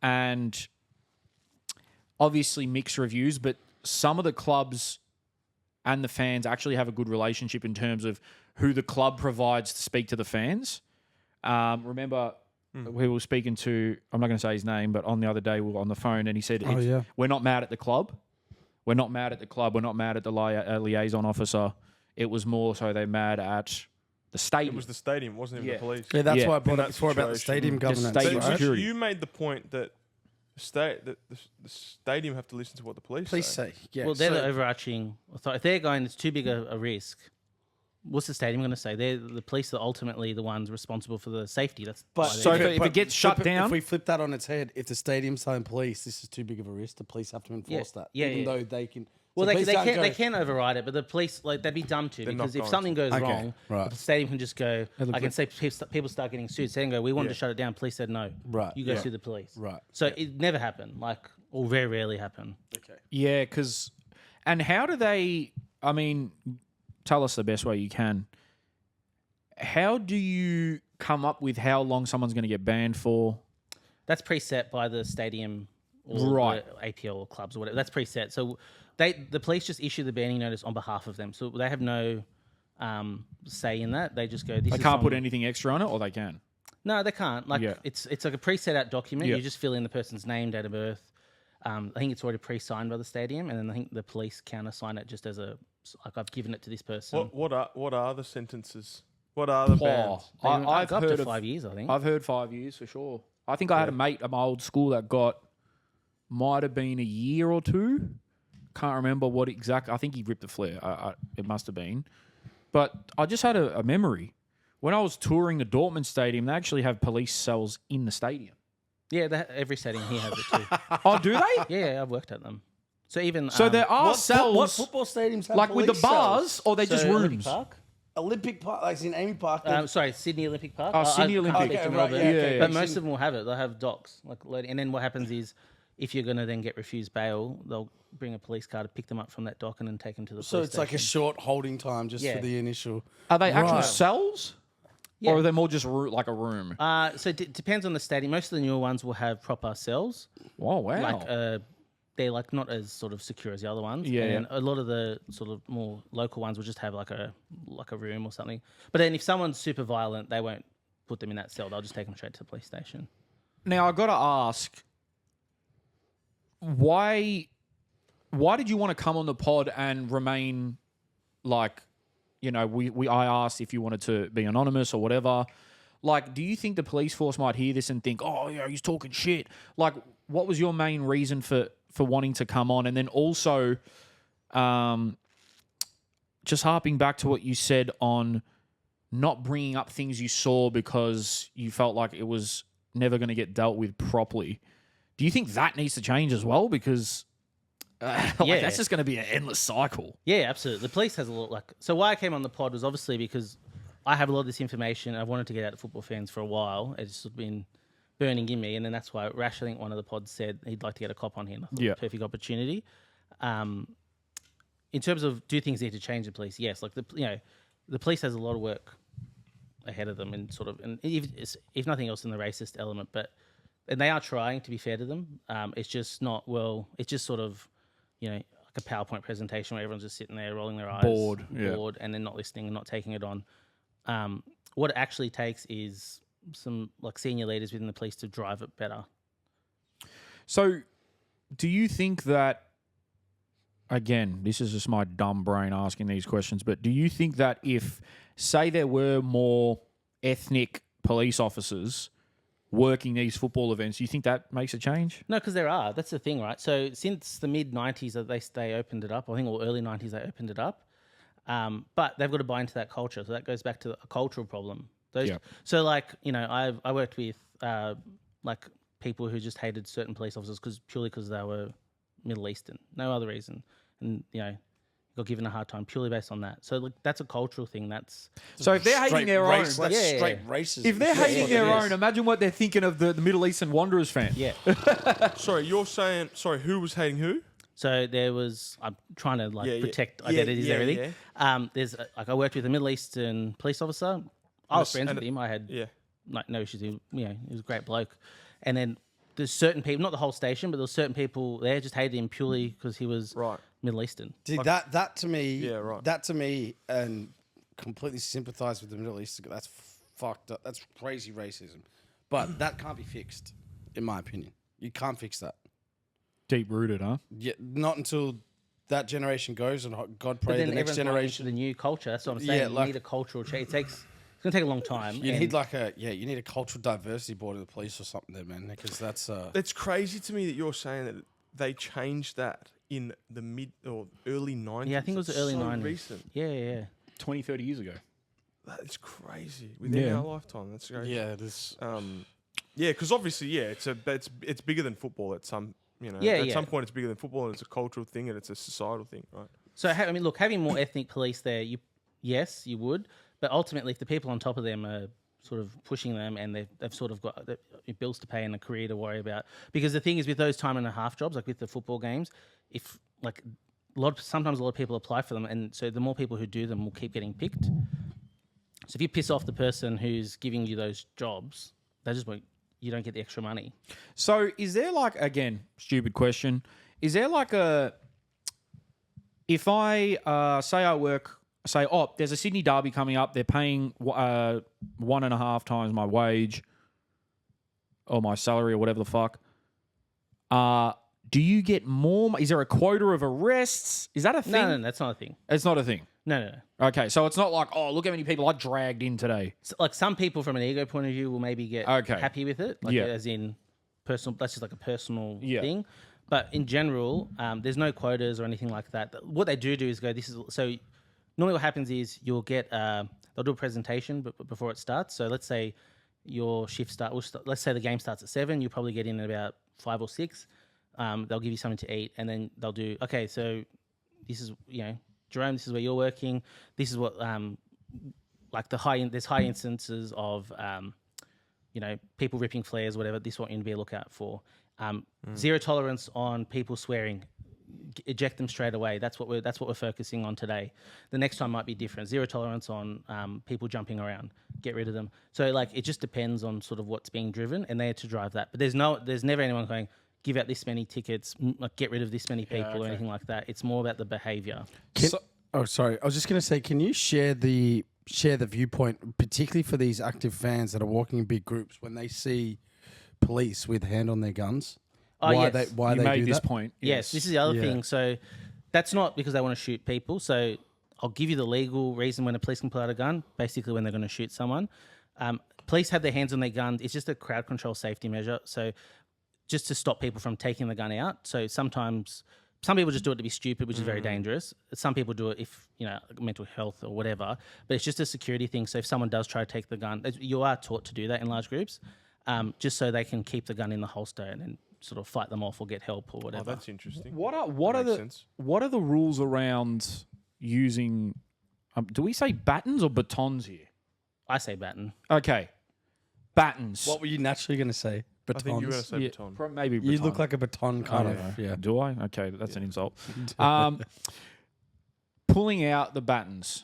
and obviously mixed reviews, but some of the clubs and the fans actually have a good relationship in terms of who the club provides to speak to the fans. Remember, we were speaking to, I'm not going to say his name, but on the other day we were on the phone and he said, we're not mad at the club. We're not mad at the club. We're not mad at the liaison officer. It was more so they're mad at the stadium. It was the stadium, wasn't even the police. Yeah, that's why I brought In up that before about the situation. stadium governance. stadium right? security. You made the point that the stadium have to listen to what the police Please say. say. Yeah. Well, they're the overarching authority. If they're going, it's too big a risk. What's the stadium going to say? They're the police are ultimately the ones responsible for the safety. That's But why So they're- if it gets shut down- if we flip that on its head, if the stadium's telling police this is too big of a risk, the police have to enforce that. Yeah, even yeah. though they can. well, so they police can can't go, they can override it, but the police they'd be dumb to They're because not if going something goes Okay, wrong, right. the stadium can just go. I can say people start getting sued. Saying go, we wanted to shut it down. Police said no. Right, You go yeah. sue the police. Right, So it never happened. Or very rarely happened. Okay. Yeah, because... And how do they... I mean, tell us the best way you can. How do you come up with how long someone's going to get banned for? That's preset by the stadium or Right. the APL or clubs or whatever. That's preset. So the police just issue the banning notice on behalf of them. So they have no say in that. They just go. This They is can't put from- anything extra on it, or they can? No, they can't. Yeah. It's like a preset out document. Yeah. You just fill in the person's name, date of birth. I think it's already pre-signed by the stadium, and then I think the police countersign it just as I've given it to this person. What are the sentences? What are the bans? I've Up heard to of 5 years, I think. I've heard 5 years for sure. I think I had a mate at my old school that might have been a year or two. Can't remember what exact. I think he ripped the flare. It must have been. But I just had a memory. When I was touring the Dortmund stadium, they actually have police cells in the stadium. Yeah, every stadium here has it too. Oh, do they? Yeah, I've worked at them. So even So there are cells, What football stadiums have like with the police bars, cells? or they're just Olympic rooms? Park. Olympic Park, like in Amy Park. Sorry, Sydney Olympic Park. Oh, Sydney I can't Olympic. speak to Okay, Melbourne. right, yeah, okay, But okay. most of them will have it. They'll have docks, loading. And then what happens is, if you're going to then get refused bail, they'll bring a police car to pick them up from that dock and then take them to the so police it's like a station. short holding time just Yeah. for the initial. Are they actual Right. cells? Yeah. Or are they more just like a room? So it depends on the stadium. Most of the newer ones will have proper cells. Oh, wow. Like they're like not as sort of secure as the other ones. Yeah, And a lot of the sort of more local ones will just have like a room or something. But then if someone's super violent, they won't put them in that cell. They'll just take them straight to the police station. Now, I've got to ask, why did you want to come on the pod and remain like, I asked if you wanted to be anonymous or whatever. Like, do you think the police force might hear this and think, oh, yeah, he's talking shit? Like, what was your main reason for wanting to come on? And then also, just harping back to what you said on not bringing up things you saw because you felt like it was never going to get dealt with properly. Do you think that needs to change as well? Because Yeah. that's just going to be an endless cycle. Yeah, absolutely. The police has a lot so why I came on the pod was obviously because I have a lot of this information. I've wanted to get out to football fans for a while. It's just been burning in me, and then that's why Rash, I think one of the pods said he'd like to get a cop on here. And I thought, Yeah. perfect opportunity. In terms of do things need to change the police? Yes, like the police has a lot of work ahead of them, and if nothing else in the racist element, and they are trying, to be fair to them. It's just not it's just sort of like a PowerPoint presentation where everyone's just sitting there rolling their eyes, Bored, and then not listening and not taking it on. What it actually takes is some senior leaders within the police to drive it better. So, do you think that, again, this is just my dumb brain asking these questions, but do you think that if, say, there were more ethnic police officers working these football events. Do you think that makes a change? No, because there are. That's the thing, right? So since the mid-90s that they opened it up, I think, or early 90s they opened it up. But they've got to buy into that culture. So that goes back to a cultural problem. So like, I worked with like people who just hated certain police officers purely because they were Middle Eastern, no other reason. And, got given a hard time purely based on that. So like, that's a cultural thing. So if they're hating their own, That's straight racism. if they're hating their own, imagine what they're thinking of the Middle Eastern Wanderers fan. Yeah. Sorry, you're saying... Sorry, who was hating who? So there was... I'm trying to protect identities and everything. Yeah. I worked with a Middle Eastern police officer. I was friends with him. I had no issues. He was a great bloke. And then there's certain people, not the whole station, but there were certain people there just hated him purely because he was Middle Eastern. Dude, that to me, and completely sympathise with the Middle East. That's fucked up. That's crazy racism. But that can't be fixed, in my opinion. You can't fix that. Deep rooted, huh? Yeah, not until that generation goes, and God pray But then the next generation. The new culture. That's what I'm saying. You need a cultural change. It's going to take a long time. You need you need a cultural diversity board of the police or something there, man, because that's... It's crazy to me that you're saying that they changed that in the mid or early 90s. Yeah, I think it was the early 90s. Recent. Yeah. 20, 30 years ago. That is crazy. Within our lifetime, that's great. Yeah, it is. Because obviously, it's bigger than football at some... at some point it's bigger than football, and it's a cultural thing and it's a societal thing, right? So, look, having more ethnic police there, yes, you would. But ultimately, if the people on top of them are sort of pushing them and they've sort of got bills to pay and a career to worry about. Because the thing is with those time and a half jobs, like with the football games, if like sometimes a lot of people apply for them, and so the more people who do them will keep getting picked. So if you piss off the person who's giving you those jobs, you don't get the extra money. So is there like, again, stupid question, is there like if I say, there's a Sydney derby coming up, they're paying 1.5 times my wage or my salary or whatever the fuck, do you get more? Is there a quota of arrests? Is that a thing? No, that's not a thing. It's not a thing? No. Okay, so it's not like, look how many people I dragged in today. So, like some people from an ego point of view will maybe get happy with it, as in personal. That's just like a personal thing. But in general, there's no quotas or anything like that. What they do is go. So normally what happens is you'll get they'll do a presentation before it starts. So let's say your shift let's say the game starts at 7. You probably get in at about 5 or 6. They'll give you something to eat, and then they'll do, okay, so this is, Jerome, this is where you're working. This is what, like there's high instances of, people ripping flares, whatever. This is what you need to be a lookout for. Zero tolerance on people swearing. Eject them straight away. That's what we're focusing on today. The next time might be different. Zero tolerance on people jumping around. Get rid of them. So like it just depends on sort of what's being driven, and they're to drive that. But there's never anyone going, give out this many tickets, like get rid of this many people or anything like that. It's more about the behaviour. Sorry. I was just going to say, can you share the viewpoint, particularly for these active fans that are walking in big groups when they see police with hand on their guns? Why they do this that? point. Yes, this is the other thing. So that's not because they want to shoot people. So I'll give you the legal reason when a police can pull out a gun, basically when they're going to shoot someone. Police have their hands on their guns. It's just a crowd control safety measure. So just to stop people from taking the gun out. So sometimes some people just do it to be stupid, which is very dangerous. Some people do it if, mental health or whatever, but it's just a security thing. So if someone does try to take the gun, you are taught to do that in large groups, just so they can keep the gun in the holster and then sort of fight them off or get help or whatever. Oh, that's interesting. What are the rules around using, do we say batons or batons here? I say baton. Okay. Batons. What were you naturally going to say? Batons. I think you were going to say baton. Maybe baton. You look like a baton kind of. Yeah. Do I? Okay, that's an insult. Pulling out the batons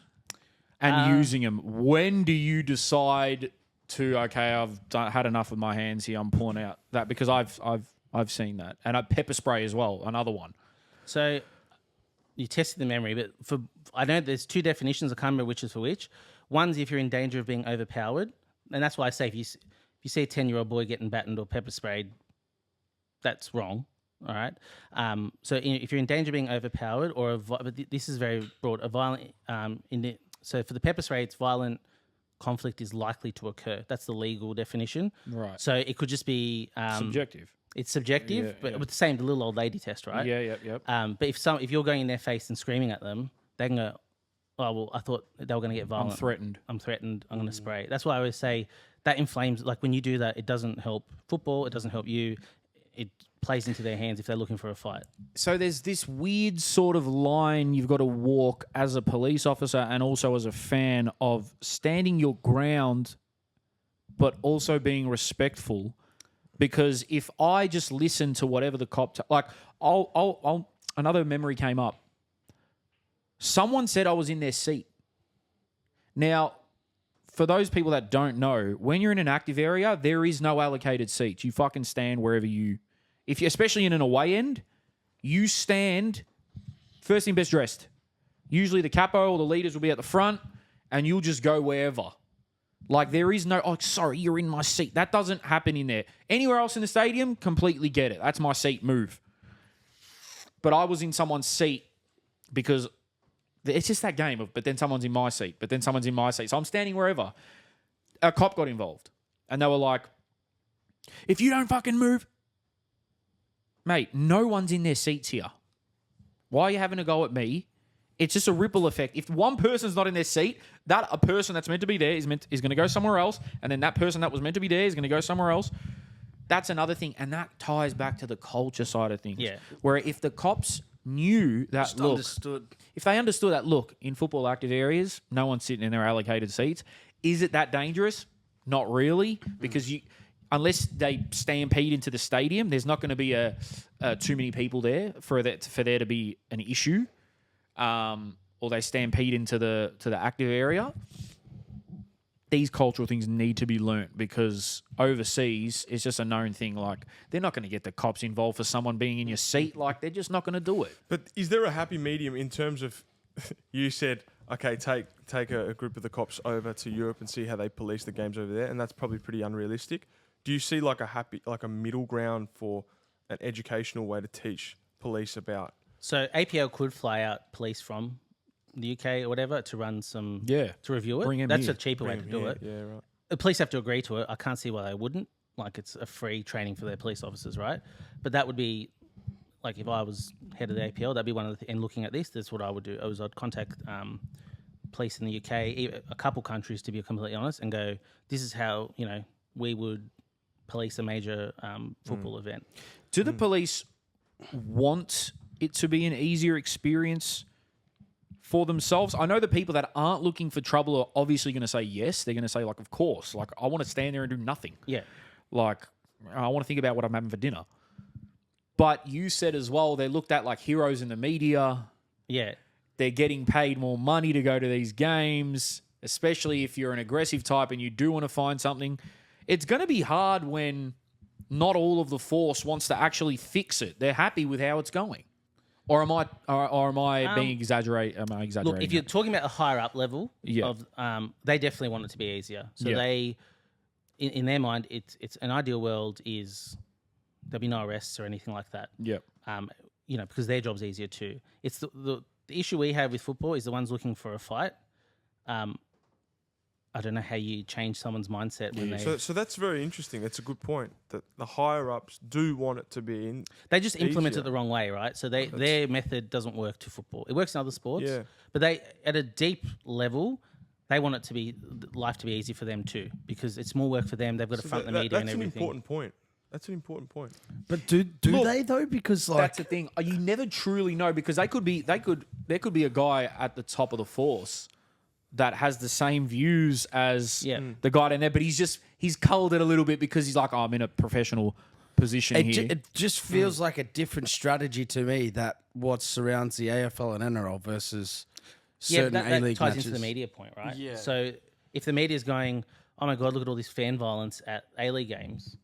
and using them. When do you decide to, I've had enough of my hands here, I'm pulling out that? Because I've seen that. And pepper spray as well, another one. So you tested the memory, but I know there's 2 definitions. I can't remember which is for which. One's if you're in danger of being overpowered. And that's why I say if you see a 10-year-old boy getting battened or pepper sprayed, that's wrong. All right. So if you're in danger of being overpowered, but this is very broad, a violent. So for the pepper spray, it's violent conflict is likely to occur. That's the legal definition. Right. So it could just be Subjective. It's subjective, Yeah, but yeah. with the same, the little old lady test, right? Yep. But if you're going in their face and screaming at them, they can go, "Oh well, I thought they were going to get violent. I'm threatened. I'm going to spray." That's why I always say that inflames. Like when you do that, it doesn't help football. It doesn't help you. It plays into their hands if they're looking for a fight. So there's this weird sort of line you've got to walk as a police officer and also as a fan of standing your ground, but also being respectful. Because if I just listen to whatever the cop... another memory came up. Someone said I was in their seat. Now, for those people that don't know, when you're in an active area, there is no allocated seats. You fucking stand wherever you... If you, especially in an away end, you stand first in best dressed. Usually the capo or the leaders will be at the front and you'll just go wherever. Like there is no, oh, sorry, you're in my seat. That doesn't happen in there. Anywhere else in the stadium, completely get it. That's my seat, move. But I was in someone's seat because it's just that game of, but then someone's in my seat, but then someone's in my seat. So I'm standing wherever. A cop got involved and they were like, if you don't fucking move, mate, no one's in their seats here. Why are you having a go at me? It's just a ripple effect. If one person's not in their seat, that a person that's meant to be there is going to go somewhere else, and then that person that was meant to be there is going to go somewhere else. That's another thing, and that ties back to the culture side of things. Yeah. Where if the cops knew that, if they understood that, look, in football active areas, no one's sitting in their allocated seats. Is it that dangerous? Not really, because unless they stampede into the stadium, there's not going to be too many people there for there to be an issue. Or they stampede into the active area. These cultural things need to be learnt because overseas it's just a known thing. Like they're not going to get the cops involved for someone being in your seat. Like they're just not going to do it. But is there a happy medium in terms of you said, okay, take a group of the cops over to Europe and see how they police the games over there, and that's probably pretty unrealistic. Do you see like a middle ground for an educational way to teach police about? So APL could fly out police from the UK or whatever to run some to review it. Bring 'em That's here. a cheaper way to do it. Yeah, right. The police have to agree to it. I can't see why they wouldn't. Like it's a free training for their police officers, right? But that would be like if I was head of the APL, that'd be one of the and looking at this, that's what I would do. I'd contact police in the UK, a couple countries to be completely honest, and go, this is how we would police a major football event. Do the police want it to be an easier experience for themselves? I know the people that aren't looking for trouble are obviously going to say yes. They're going to say, like, of course. Like, I want to stand there and do nothing. Yeah. Like, I want to think about what I'm having for dinner. But you said as well, they're looked at like heroes in the media. Yeah. They're getting paid more money to go to these games, especially if you're an aggressive type and you do want to find something. It's going to be hard when not all of the force wants to actually fix it. They're happy with how it's going. Or am I being exaggerating? Am I exaggerating? Look, if you're talking about a higher up level Yeah. of, they definitely want it to be easier. So Yeah. they, in their mind, it's an ideal world is there'll be no arrests or anything like that. Yep. Because their job's easier too. It's the issue we have with football is the ones looking for a fight. I don't know how you change someone's mindset when they... So that's very interesting. That's a good point, that the higher-ups do want it to be in... They just implement easier. it the wrong way, right? So their method doesn't work to football. It works in other sports, Yeah. but they, at a deep level, they want it to be life to be easy for them too, because it's more work for them. They've got to front the media and everything. That's an important point. That's an important point. But do they though? Because like That's the thing. You never truly know because there could be a guy at the top of the force that has the same views as the guy down there, but he's culled it a little bit because he's like, oh, I'm in a professional position here. it just feels like a different strategy to me that what surrounds the AFL and NRL versus certain that A-League ties matches. into the media point, right? Yeah. So if the media's going, oh my God, look at all this fan violence at A-League games,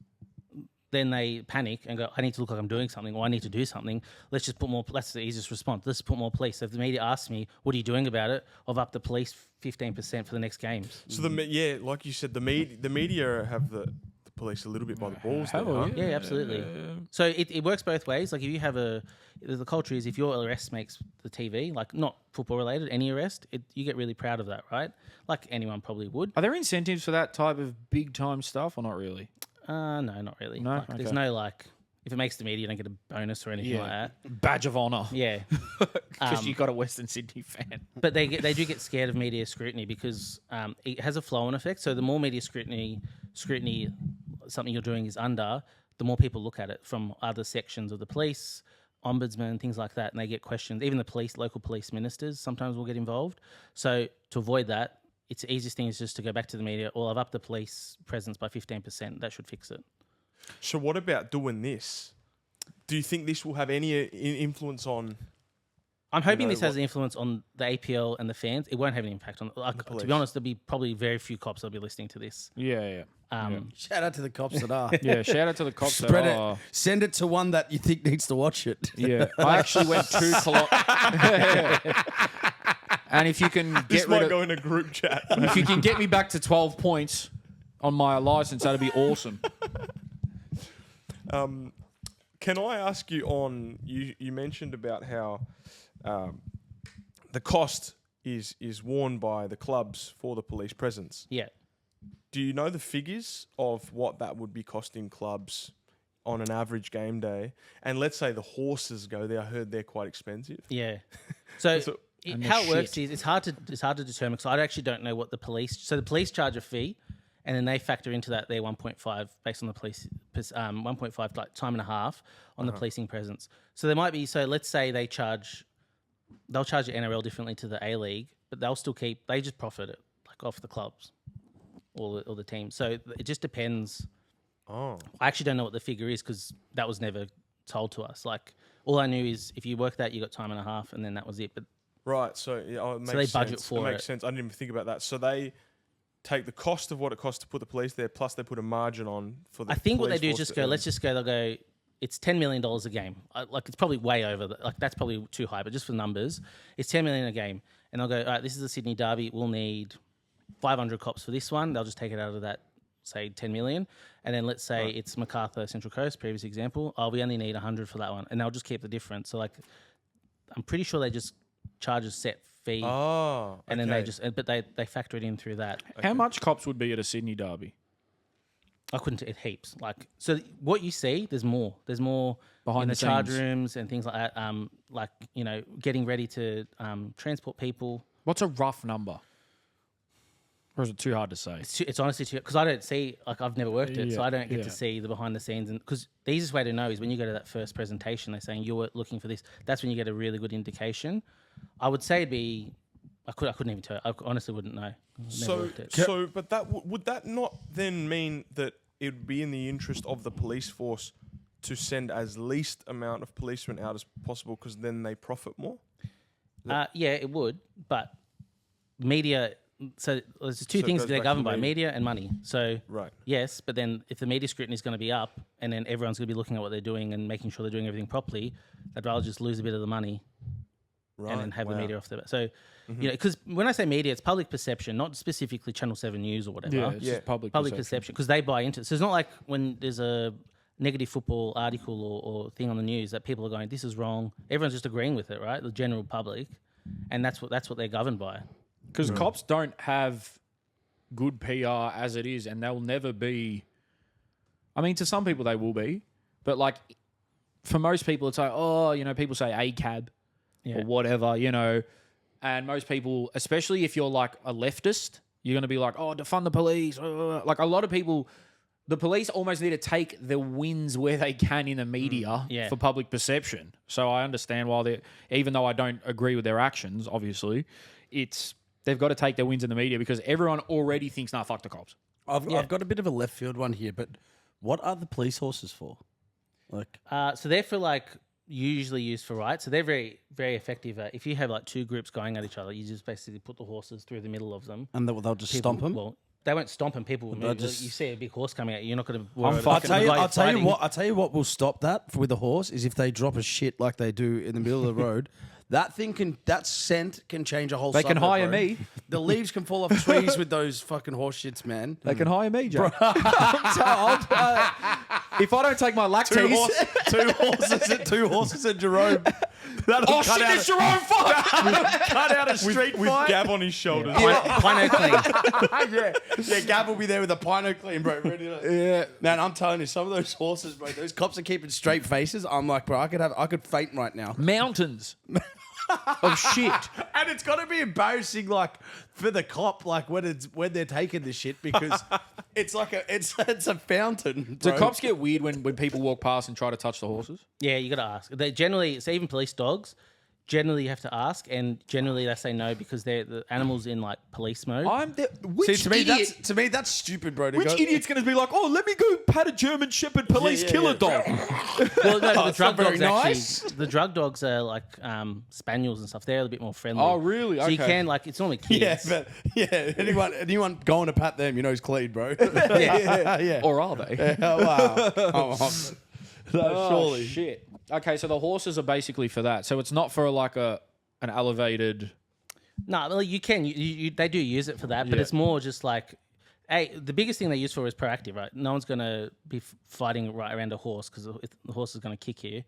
then they panic and go, I need to look like I'm doing something, or I need to do something. Let's just put more. That's the easiest response. Let's put more police. So if the media asks me, what are you doing about it? I've upped the police 15% for the next games. So like you said, the media have the police a little bit by the balls. Hell there, huh? Yeah, absolutely. So it works both ways. Like if you have the culture is if your arrest makes the TV, like not football related, any arrest, you get really proud of that, right? Like anyone probably would. Are there incentives for that type of big time stuff or not really? No, not really. No? Like, there's Okay. no like, if it makes the media, you don't get a bonus or anything like that. Badge of honour. Yeah. Because you got a Western Sydney fan. But they do get scared of media scrutiny because it has a flow-on effect. So the more media scrutiny something you're doing is under, the more people look at it from other sections of the police, ombudsman, things like that, and they get questions. Even the local police ministers sometimes will get involved. So to avoid that, it's the easiest thing is just to go back to the media. Well, I've upped the police presence by 15%. That should fix it. So what about doing this? Do you think this will have any influence on? I'm hoping know, this has an influence on the APL and the fans. It won't have an impact on. To be honest, there'll be probably very few cops that'll be listening to this. Yeah. Shout out to the cops that are. Yeah, shout out to the cops. Spread that it. Send it to one that you think needs to watch it. Yeah, I actually went 2 kilometers. And if you can This get might rid of, go in a group chat. if you can get me back to 12 points on my license, that'd be awesome. Can I ask you on? You mentioned about how the cost is worn by the clubs for the police presence. Yeah. Do you know the figures of what that would be costing clubs on an average game day? And let's say the horses go there. I heard they're quite expensive. Yeah. So, So- how it works is it's hard to determine because I actually don't know what the police. So the police charge a fee, and then they factor into that their 1.5 based on the police 1.5 like time and a half on the policing presence. So there might be. So let's say they'll charge the NRL differently to the A League, but they'll still they just profit it like off the clubs or the teams. So it just depends. Oh, I actually don't know what the figure is because that was never told to us. Like all I knew is if you work that, you got time and a half, and then that was it. But right. So yeah, it makes they budget sense. for it. Makes it. sense. I didn't even think about that. So they take the cost of what it costs to put the police there, plus they put a margin on for the. I think what they police do is force just to go. earn. Let's just go. They'll go. It's $10 million a game. Like it's probably way over. Like that's probably too high. But just for numbers, it's $10 million a game, and they'll go. All right, this is a Sydney derby. We'll need 500 cops for this one. They'll just take it out of that, say 10 million, and then let's say it's Macarthur Central Coast, previous example. Oh, we only need 100 for that one, and they'll just keep the difference. So like, I'm pretty sure they just charge a set fee, Oh, and then they okay. just. But they factor it in through that. How much cops would be at a Sydney derby? I couldn't. It heaps. Like so, what you see, there's more. There's more Behind in the the charge scenes. rooms and things like that. Like getting ready to transport people. What's a rough number? Or is it too hard to say? It's honestly too because I don't see. Like I've never worked it, so Yeah, I don't get yeah. to see the behind the scenes. And because the easiest way to know is when you go to that first presentation, they're saying you're looking for this. That's when you get a really good indication. I would say it'd be. I couldn't even tell. I honestly wouldn't know. Never worked it. But that would that not then mean that it would be in the interest of the police force to send as least amount of policemen out as possible because then they profit more? Yeah, it would, but media. So there's two So it things goes they're back to governed by: media. media and money. So Right. yes, but then if the media scrutiny is going to be up, and then everyone's going to be looking at what they're doing and making sure they're doing everything properly, I'd rather just lose a bit of the money Right. and then have the wow. media off the. So because when I say media, it's public perception, not specifically Channel 7 News or whatever. Yeah, it's Yeah. just public Perception because they buy into it. So it's not like when there's a negative football article or thing on the news that people are going, "This is wrong." Everyone's just agreeing with it, right? The general public, and that's what they're governed by. Because cops don't have good PR as it is, and they'll never be. I mean, to some people they will be, but like for most people, it's like, oh, people say ACAB Yeah. or whatever, and most people, especially if you're like a leftist, you're going to be like, oh, defund the police. Like a lot of people, the police almost need to take the wins where they can in the media Yeah. for public perception. So I understand why they, even though I don't agree with their actions, obviously, they've got to take their wins in the media because everyone already thinks, nah, fuck the cops. I've got a bit of a left field one here, but what are the police horses for? Like, So they're for like usually used for riot. So they're very, very effective. If you have like two groups going at each other, you just basically put the horses through the middle of them. and they'll just stomp them. Well, they won't stomp them. People will they'll move. just- You see a big horse coming at you, you're not going to. I'll tell you what will stop that with the horse is if they drop a shit like they do in the middle of the road. that scent can change a whole. They can suburb, hire bro. me. The leaves can fall off trees with those fucking horse shits, man. They can hire me, Jack. If I don't take my lactase... Two horses and Jerome. That'll Oh, shit, it's Jerome, fuck! cut out a street With fight. Gav on his shoulders. Pino clean. yeah, Gav will be there with a Pino clean, bro. Ready to... Yeah. Man, I'm telling you, some of those horses, bro, those cops are keeping straight faces. I'm like, bro, I could faint right now. Mountains of shit. And it's got to be embarrassing, like for the cop, like when they're taking the shit, because it's like it's a fountain. Do Bro. cops get weird when people walk past and try to touch the horses? Yeah, you got to ask. They generally, so even police dogs, generally you have to ask, and generally they say no because they're the animals in like police mode. Which to me, idiot? that's stupid, bro. To Which go, idiot's going to be like, oh, let me go pat a German Shepherd police Yeah, killer yeah. dog? Well, no, the it's drug not very dogs nice. actually. The drug dogs are like spaniels and stuff. They're a bit more friendly. Oh, really? So you Okay. can like it's normally kids. yeah, but anyone going to pat them, you know, is clean, bro. yeah. Or are they? Oh, wow. Oh, Oh, surely. shit. Okay, so the horses are basically for that. So it's not for like an elevated... No, well, you can. They do use it for that, but Yeah. it's more just like, hey, the biggest thing they use for is proactive, right? No one's going to be fighting right around a horse because the horse is going to kick you.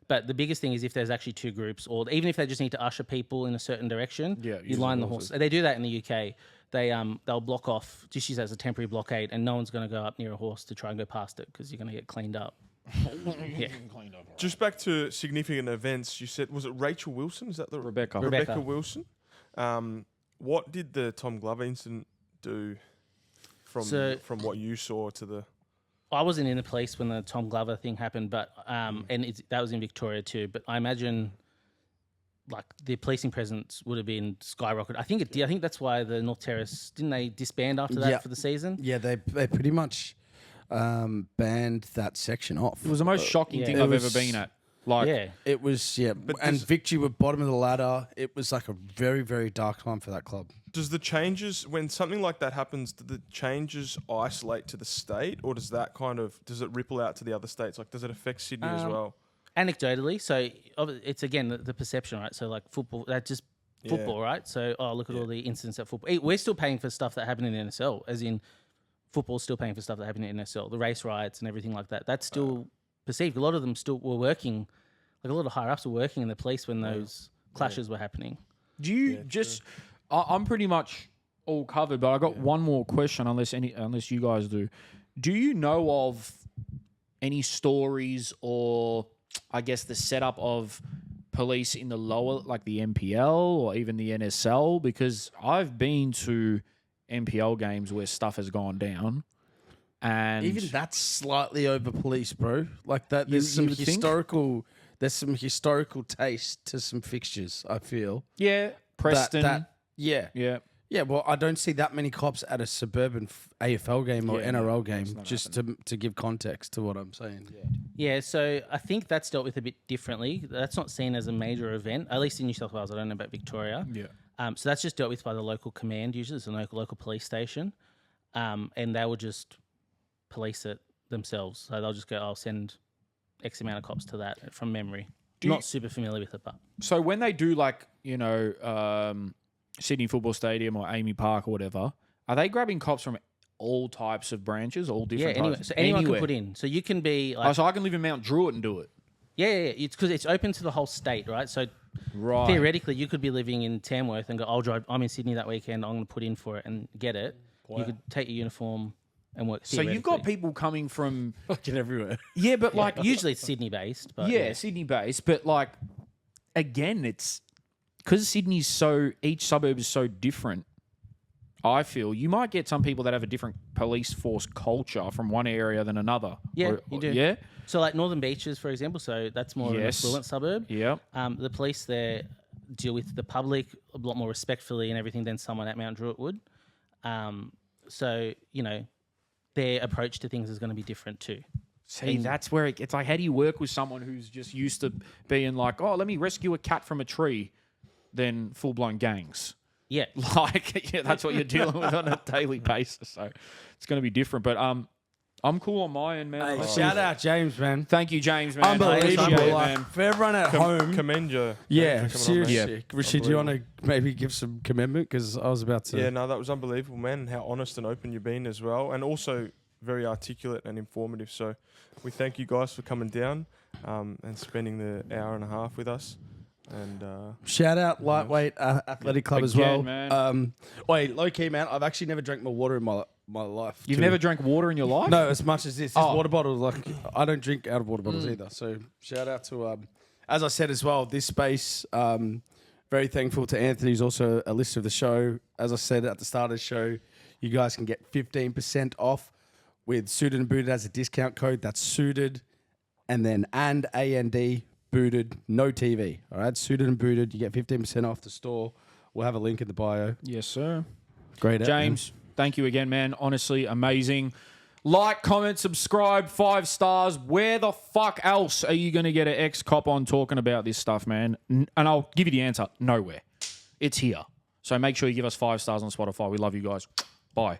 But the biggest thing is if there's actually two groups, or even if they just need to usher people in a certain direction, Yeah, you use line the the horse. horses. They do that in the UK. They'll block off, just use that as a temporary blockade, and no one's going to go up near a horse to try and go past it because you're going to get cleaned up. Yeah. Just back to significant events, you said, was it Rachel Wilson? Is that the Rebecca. Rebecca. Wilson? What did the Tom Glover incident do from what you saw to the... I wasn't in the police when the Tom Glover thing happened, but that was in Victoria too. But I imagine, like the policing presence would have been skyrocketed. I think it did. I think that's why the North Terrace didn't they disband after that Yeah. for the season. Yeah, they pretty much banned that section off. It was the most shocking yeah. thing It I've was- ever been at. Like, Yeah, It was, and Victory were bottom of the ladder. It was like a very, very dark time for that club. Does the changes, when something like that happens, do the changes isolate to the state, or does it ripple out to the other states? Like, does it affect Sydney as well? anecdotally. So it's again the perception, right? So like football, that's just football, right? So look at all the incidents at football. We're still paying for stuff that happened in the NSL, as in football's still paying for stuff that happened in the NSL, the race riots and everything like that. That's still perceived. A lot of them still were working. Like a lot of higher ups were working in the police when those clashes were happening. do you just... I'm pretty much all covered, but I got one more question, unless you guys do. Do you know of any stories, or I guess the setup of police in the lower, like the MPL or even the NSL? Because I've been to MPL games where stuff has gone down, and Even that's slightly over police, bro. Like that, there's You some would think? historical. There's some historical taste to some fixtures. I feel yeah, Preston, yeah. yeah. Well, I don't see that many cops at a suburban AFL game or Yeah, NRL no, game. it's not Just to give context to what I'm saying. Yeah, so I think that's dealt with a bit differently. That's not seen as a major event, at least in New South Wales. I don't know about Victoria. Yeah. So that's just dealt with by the local command, usually. It's a local police station. And they will just police it themselves. So they'll just go, I'll send X amount of cops to that from memory. Not super familiar with it, but... So when they do like, Sydney Football Stadium or Amy Park or whatever, are they grabbing cops from all types of branches, all different anyway, types? so anyone Anywhere? can put in. So you can be like... Oh, so I can live in Mount Druitt and do it. Yeah. It's because it's open to the whole state, right? So Right. theoretically, you could be living in Tamworth and go, I'm in Sydney that weekend, I'm going to put in for it and get it. You could take your uniform and work. So you've got people coming from... Fucking everywhere. Yeah, but like... Usually it's Sydney-based, but... Yeah, Sydney-based. But like, again, it's... Because each suburb is so different, I feel, you might get some people that have a different police force culture from one area than another. Yeah, you do. Yeah? So like Northern Beaches, for example, so that's more of an Yes. affluent suburb. Yeah. The police there deal with the public a lot more respectfully and everything than someone at Mount Druitt would. So, their approach to things is going to be different too. See, that's where it's like, how do you work with someone who's just used to being like, oh, let me rescue a cat from a tree, then full-blown gangs? Yeah. Like, yeah, that's what you're dealing with on a daily basis. So it's going to be different. But I'm cool on my end, man. Hey, shout out James, man. Thank you, James, man. Unbelievable. Appreciate it, Like, man. for everyone at home. Commend you. Yeah, Thanks for coming on, mate. seriously. Richard, do you want to maybe give some commitment? Because I was about to. Yeah, no, that was unbelievable, man. How honest and open you've been as well, and also very articulate and informative. So we thank you guys for coming down and spending the hour and a half with us. And Shout out Lightweight Athletic Club as Again, well. man. Wait, low key, man. I've actually never drank more water in my life. You've too. never drank water in your life? No, as much as this. This Oh. water bottle, like I don't drink out of water bottles either. So shout out to, as I said as well, this space. Very thankful to Anthony, who's also a listener of the show. As I said at the start of the show, you guys can get 15% off with Suited and Booted as a discount code. That's Suited and then AND Booted, no TV. All right, Suited and Booted. You get 15% off the store. We'll have a link in the bio. Yes, sir. Great, James, thank you again, man. Honestly, amazing. Like, comment, subscribe, 5 stars. Where the fuck else are you going to get an ex-cop on talking about this stuff, man? And I'll give you the answer. Nowhere. It's here. So make sure you give us 5 stars on Spotify. We love you guys. Bye.